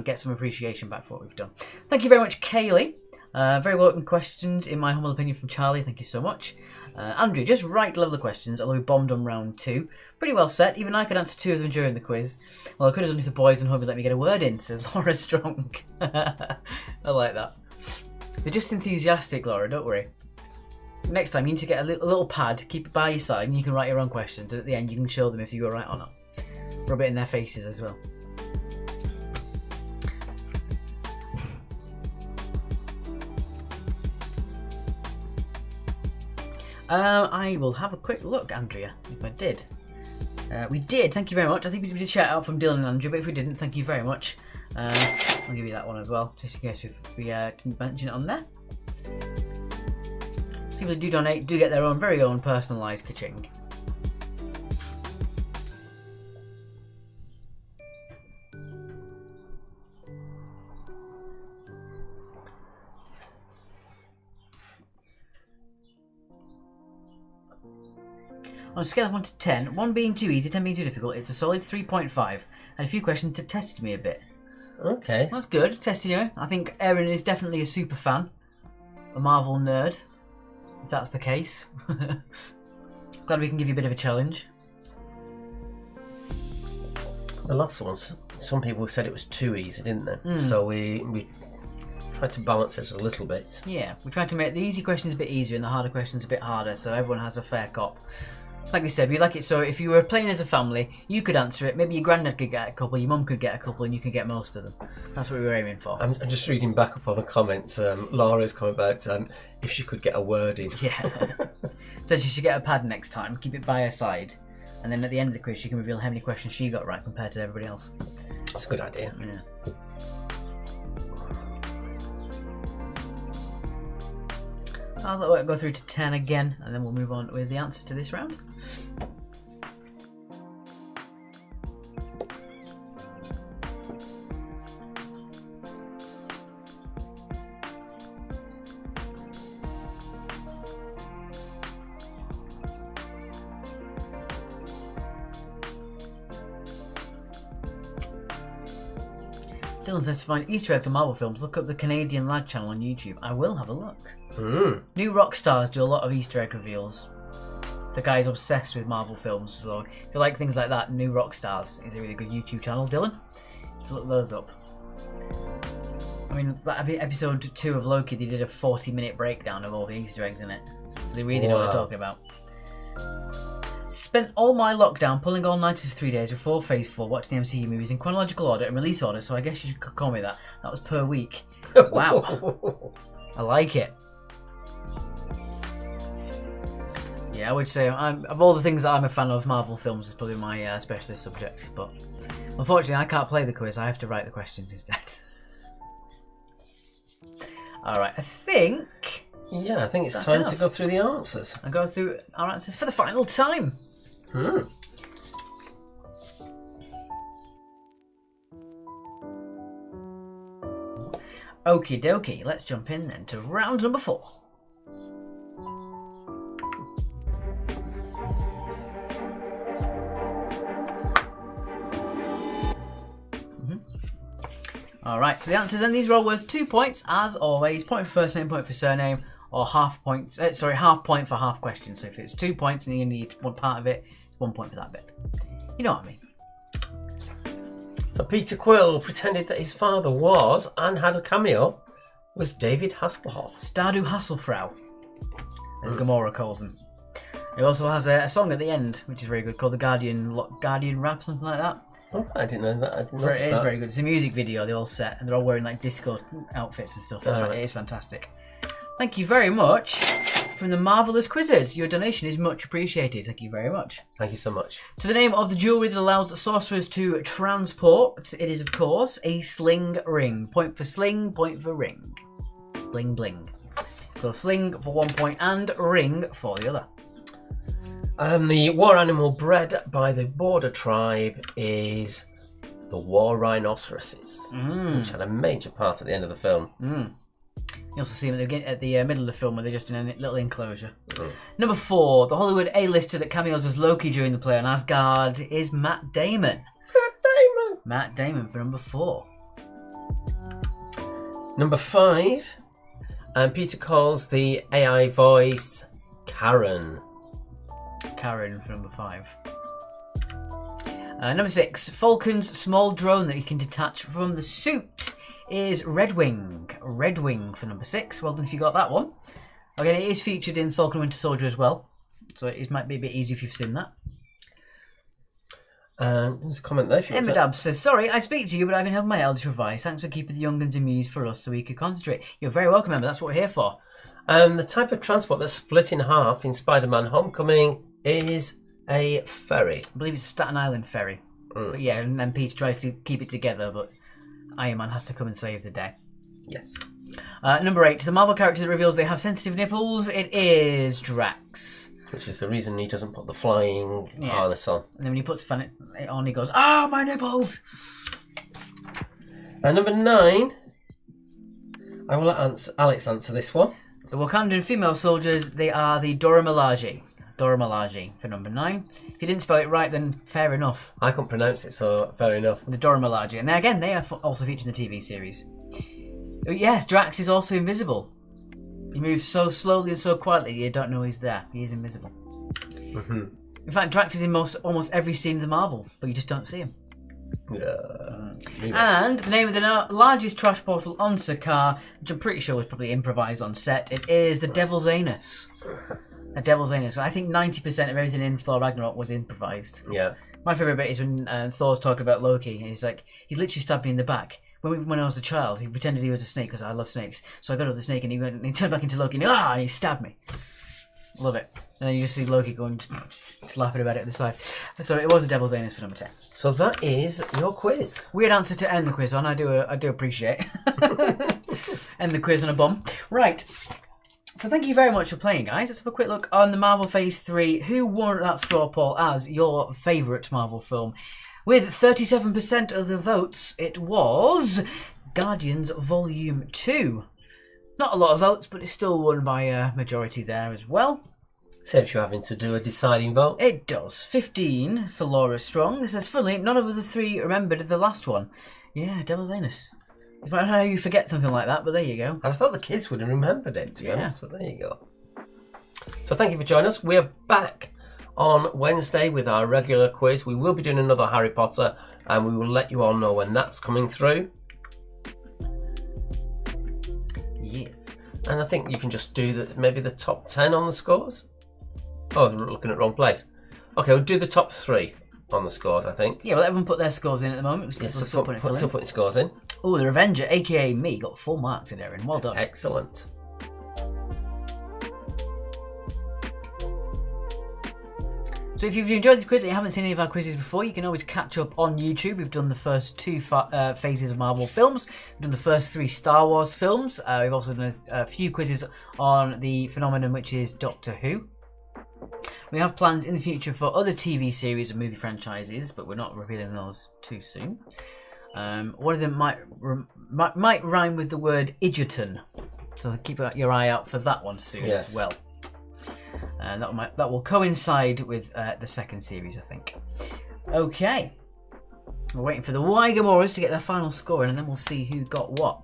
get some appreciation back for what we've done. Thank you very much, Kaylee. Very welcome questions, in my humble opinion, from Charlie. Thank you so much. Andrew, just right level of questions, although we bombed on round 2. Pretty well set. Even I could answer 2 of them during the quiz. Well, I could have done if the boys and hubby let me get a word in, says Laura Strong. I like that. They're just enthusiastic, Laura, don't worry. Next time, you need to get a little pad, keep it by your side, and you can write your own questions, and at the end you can show them if you go right or not. Rub it in their faces as well. I will have a quick look, Andrea, if I did. We did, thank you very much. I think we did shout out from Dylan and Andrew, but if we didn't, thank you very much. I'll give you that one as well, just in case we didn't mention it on there. People who do donate do get their own very own personalised ka-ching. On a scale of 1 to 10, 1 being too easy, 10 being too difficult, it's a solid 3.5. And a few questions that tested me a bit. Okay. That's good, tested you. I think Erin is definitely a super fan. A Marvel nerd. If that's the case. Glad we can give you a bit of a challenge. The last one, some people said it was too easy, didn't they? So we tried to balance it a little bit. Yeah, we tried to make the easy questions a bit easier and the harder questions a bit harder, so everyone has a fair cop. Like we said, we like it so if you were playing as a family, you could answer it. Maybe your granddad could get a couple, your mum could get a couple, and you could get most of them. That's what we were aiming for. I'm just reading back up on the comments. Laura's comment about if she could get a word in. Yeah. Said she should get a pad next time. Keep it by her side. And then at the end of the quiz, she can reveal how many questions she got right compared to everybody else. That's a good idea. Yeah. I'll go through to 10 again, and then we'll move on with the answers to this round. Dylan says to find Easter eggs on Marvel films, look up the Canadian Lad channel on YouTube. I will have a look. New rock stars do a lot of Easter egg reveals. The guy's obsessed with Marvel films, so if you like things like that, New Rock Stars is a really good YouTube channel. Dylan, just look those up. I mean, that episode 2 of Loki, they did a 40-minute breakdown of all the Easter eggs in it, so they really know what they're talking about. Spent all my lockdown pulling all-nighters for 3 days before Phase 4, watching the MCU movies in chronological order and release order, so I guess you could call me that. That was per week. Wow. I like it. Yeah, I would say, of all the things that I'm a fan of, Marvel films is probably my specialist subject, but unfortunately I can't play the quiz, I have to write the questions instead. Alright, I think it's time to go through the answers. I'll go through our answers for the final time. Okie dokie, let's jump in then to round number 4. Alright, so the answers then, these are all worth 2 points, as always. Point for first name, point for surname, or half point for half question. So if it's 2 points and you need one part of it, 1 point for that bit. You know what I mean? So Peter Quill pretended that his father was, and had a cameo, was David Hasselhoff. Stardew Hasselfrau, as Gamora calls him. He also has a song at the end, which is very good, called the Guardian Rap, something like that. Oh, I didn't know that. It is very good. It's a music video, they're all set, and they're all wearing like disco outfits and stuff. It is fantastic. Thank you very much from the Marvellous Quizzers. Your donation is much appreciated. Thank you very much. Thank you so much. So the name of the jewellery that allows sorcerers to transport, it is of course a sling ring. Point for sling, point for ring. Bling bling. So sling for 1 point and ring for the other. The war animal bred by the border tribe is the war rhinoceroses, which had a major part at the end of the film. You also see them at the middle of the film where they're just in a little enclosure. Number 4, the Hollywood A-lister that cameos as Loki during the play on Asgard is Matt Damon. Matt Damon for number 4. Number 5, Peter calls the AI voice Karen. Karen for number 5. Number 6, Falcon's small drone that you can detach from the suit is Redwing. Redwing for number 6. Well done if you got that one. Again, it is featured in Falcon Winter Soldier as well, so it might be a bit easy if you've seen that. There's a comment there if you want Emma Dab says, sorry, I speak to you, but I've been helping my elders revise. Thanks for keeping the young ones amused for us so we could concentrate. You're very welcome, Emma. That's what we're here for. The type of transport that's split in half in Spider-Man Homecoming is a ferry. I believe it's a Staten Island ferry. But yeah, and then Peter tries to keep it together, but Iron Man has to come and save the day. Yes. Number 8, the Marvel character that reveals they have sensitive nipples, it is Drax. Which is the reason he doesn't put the flying harness on. And then when he puts it on, he goes, "Ah, my nipples!" And number 9, I will let Alex answer this one. The Wakandan female soldiers, they are the Dora Milaje. Dora Milaje for number 9. If you didn't spell it right, then fair enough. I couldn't pronounce it, so fair enough. The Dora Milaje. And then again, they are also featured in the TV series. Yes, Drax is also invisible. He moves so slowly and so quietly, you don't know he's there. He is invisible. In fact, Drax is in almost every scene of the Marvel, but you just don't see him. And the name of the largest trash portal on Sakaar, which I'm pretty sure was probably improvised on set, it is the Devil's Anus. A Devil's Anus. I think 90% of everything in Thor Ragnarok was improvised. Yeah. My favourite bit is when Thor's talking about Loki, and he's like, he's literally stabbed me in the back. When I was a child, he pretended he was a snake because I love snakes. So I got over the snake and he turned back into Loki and he stabbed me. Love it. And then you just see Loki going, just laughing about it at the side. So it was a devil's anus for number 10. So that is your quiz. Weird answer to end the quiz on. I do appreciate. End the quiz on a bomb. Right. So thank you very much for playing, guys. Let's have a quick look on the Marvel Phase 3. Who won that straw poll as your favourite Marvel film? With 37% of the votes, it was Guardians Volume 2. Not a lot of votes, but it's still won by a majority there as well. Saves you having to do a deciding vote. It does. 15 for Laura Strong. It says, funnily, none of the three remembered the last one. Yeah, Devil's Anus. I don't know how you forget something like that, but there you go. And I thought the kids would have remembered it, to be honest, but there you go. So thank you for joining us. We're back on Wednesday with our regular quiz. We will be doing another Harry Potter, and we will let you all know when that's coming through. Yes. And I think you can just do maybe the top 10 on the scores. Oh, we're looking at the wrong place. Okay, we'll do the top 3 on the scores, I think. Yeah, well, everyone put their scores in at the moment. Yes, so still putting scores in. Oh, the Revenger, a.k.a. me, got full marks in there, and well done. Excellent. So if you've enjoyed this quiz and you haven't seen any of our quizzes before, you can always catch up on YouTube. We've done the first 2 phases of Marvel films. We've done the first 3 Star Wars films. We've also done a few quizzes on the phenomenon which is Doctor Who. We have plans in the future for other TV series and movie franchises, but we're not revealing those too soon. One of them might rhyme with the word Idgerton, so keep your eye out for that one soon as well. And that will coincide with the second series, I think. Okay, we're waiting for the Wygamoras to get their final score in, and then we'll see who got what.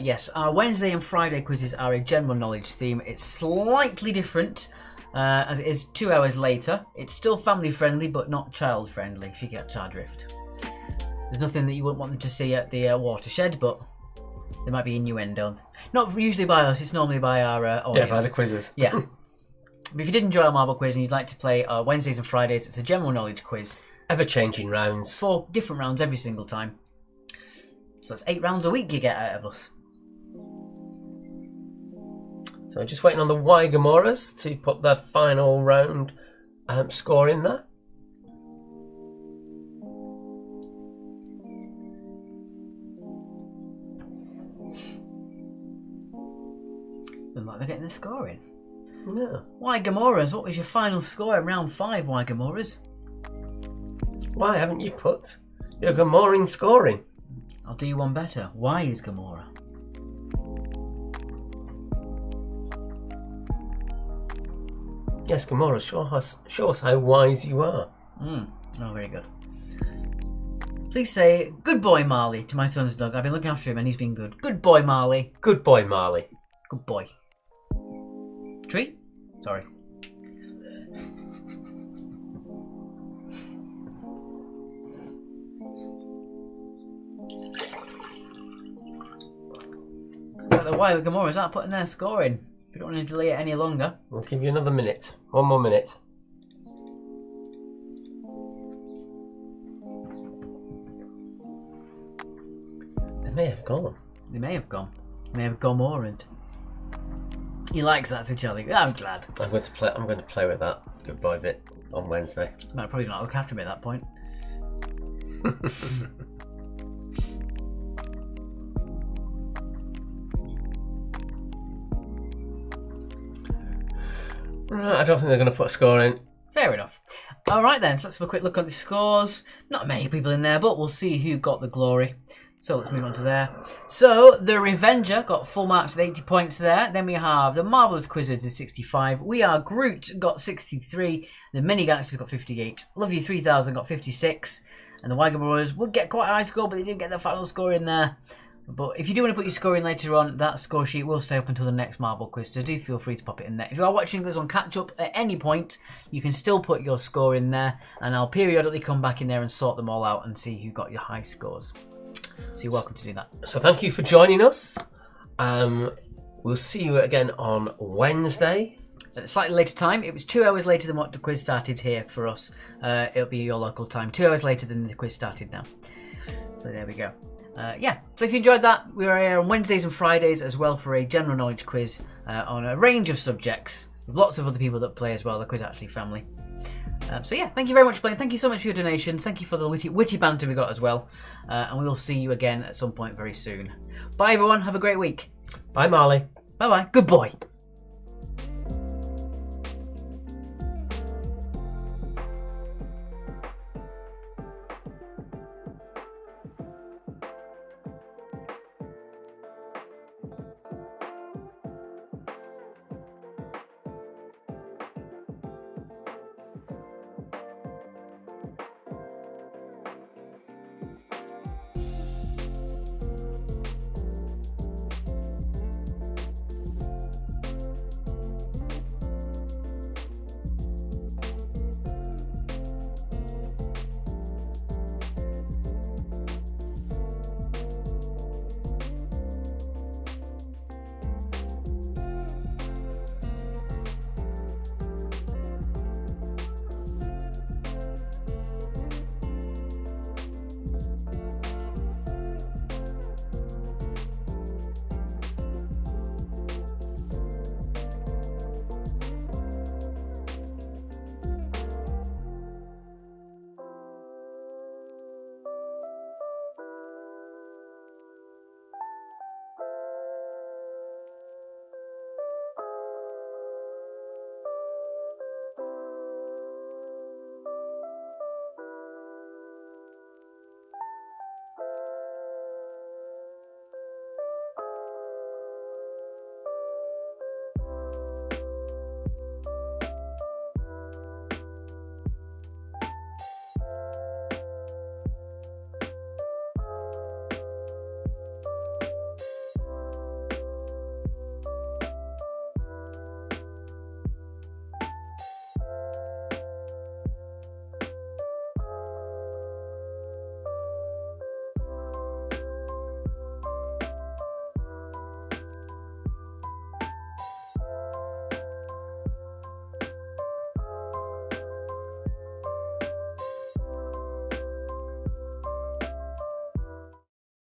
Yes, our Wednesday and Friday quizzes are a general knowledge theme. It's slightly different, as it is 2 hours later. It's still family friendly, but not child friendly, if you get our drift. There's nothing that you wouldn't want them to see at the watershed, but there might be innuendo. Not usually by us, it's normally by our audience. Yeah, by the quizzes. Yeah. But if you did enjoy our Marvel quiz and you'd like to play our Wednesdays and Fridays, it's a general knowledge quiz. Ever-changing rounds. 4 different rounds every single time. So that's 8 rounds a week you get out of us. So just waiting on the Wygamoras to put their final round score in there. Looks like they're getting their score in. Yeah. Wygamoras, what was your final score in round 5, Wygamoras? Why haven't you put your Gamoran scoring? I'll do you one better. Why is Gamora? Yes, Gamora, show us how wise you are. Oh, very good. Please say, good boy, Marley, to my son's dog. I've been looking after him and he's been good. Good boy, Marley. Good boy, Marley. Good boy. Tree? Sorry. Why with Gamora's not putting their score in? If you don't want to delay it any longer. We'll give you another minute. 1 more minute. They may have gone. They may have gone. They may have gone more and he likes that, so Charlie. I'm glad. I'm going to play with that goodbye bit on Wednesday. Might probably not look after me at that point. Right, I don't think they're going to put a score in. Fair enough. Alright then, so let's have a quick look at the scores. Not many people in there, but we'll see who got the glory. So let's move on to there. So, the Revenger got full marks with 80 points there. Then we have the Marvelous Quizzers with 65. We Are Groot got 63. The Mini Galaxies got 58. Love You 3000 got 56. And the Wygamoras would get quite a high score, but they didn't get the final score in there. But if you do want to put your score in later on, that score sheet will stay up until the next Marvel quiz, so do feel free to pop it in there. If you are watching this on catch up at any point, you can still put your score in there, and I'll periodically come back in there and sort them all out and see who got your high scores. So you're welcome to do that. So thank you for joining us. We'll see you again on Wednesday. At a slightly later time. It was 2 hours later than what the quiz started here for us. It'll be your local time. 2 hours later than the quiz started now. So there we go. Yeah, so if you enjoyed that, we are here on Wednesdays and Fridays as well for a general knowledge quiz on a range of subjects. With lots of other people that play as well, the Quiz Actually family. So yeah, thank you very much for playing. Thank you so much for your donations. Thank you for the witty banter we got as well. And we will see you again at some point very soon. Bye everyone, have a great week. Bye, Marley. Bye bye. Good boy.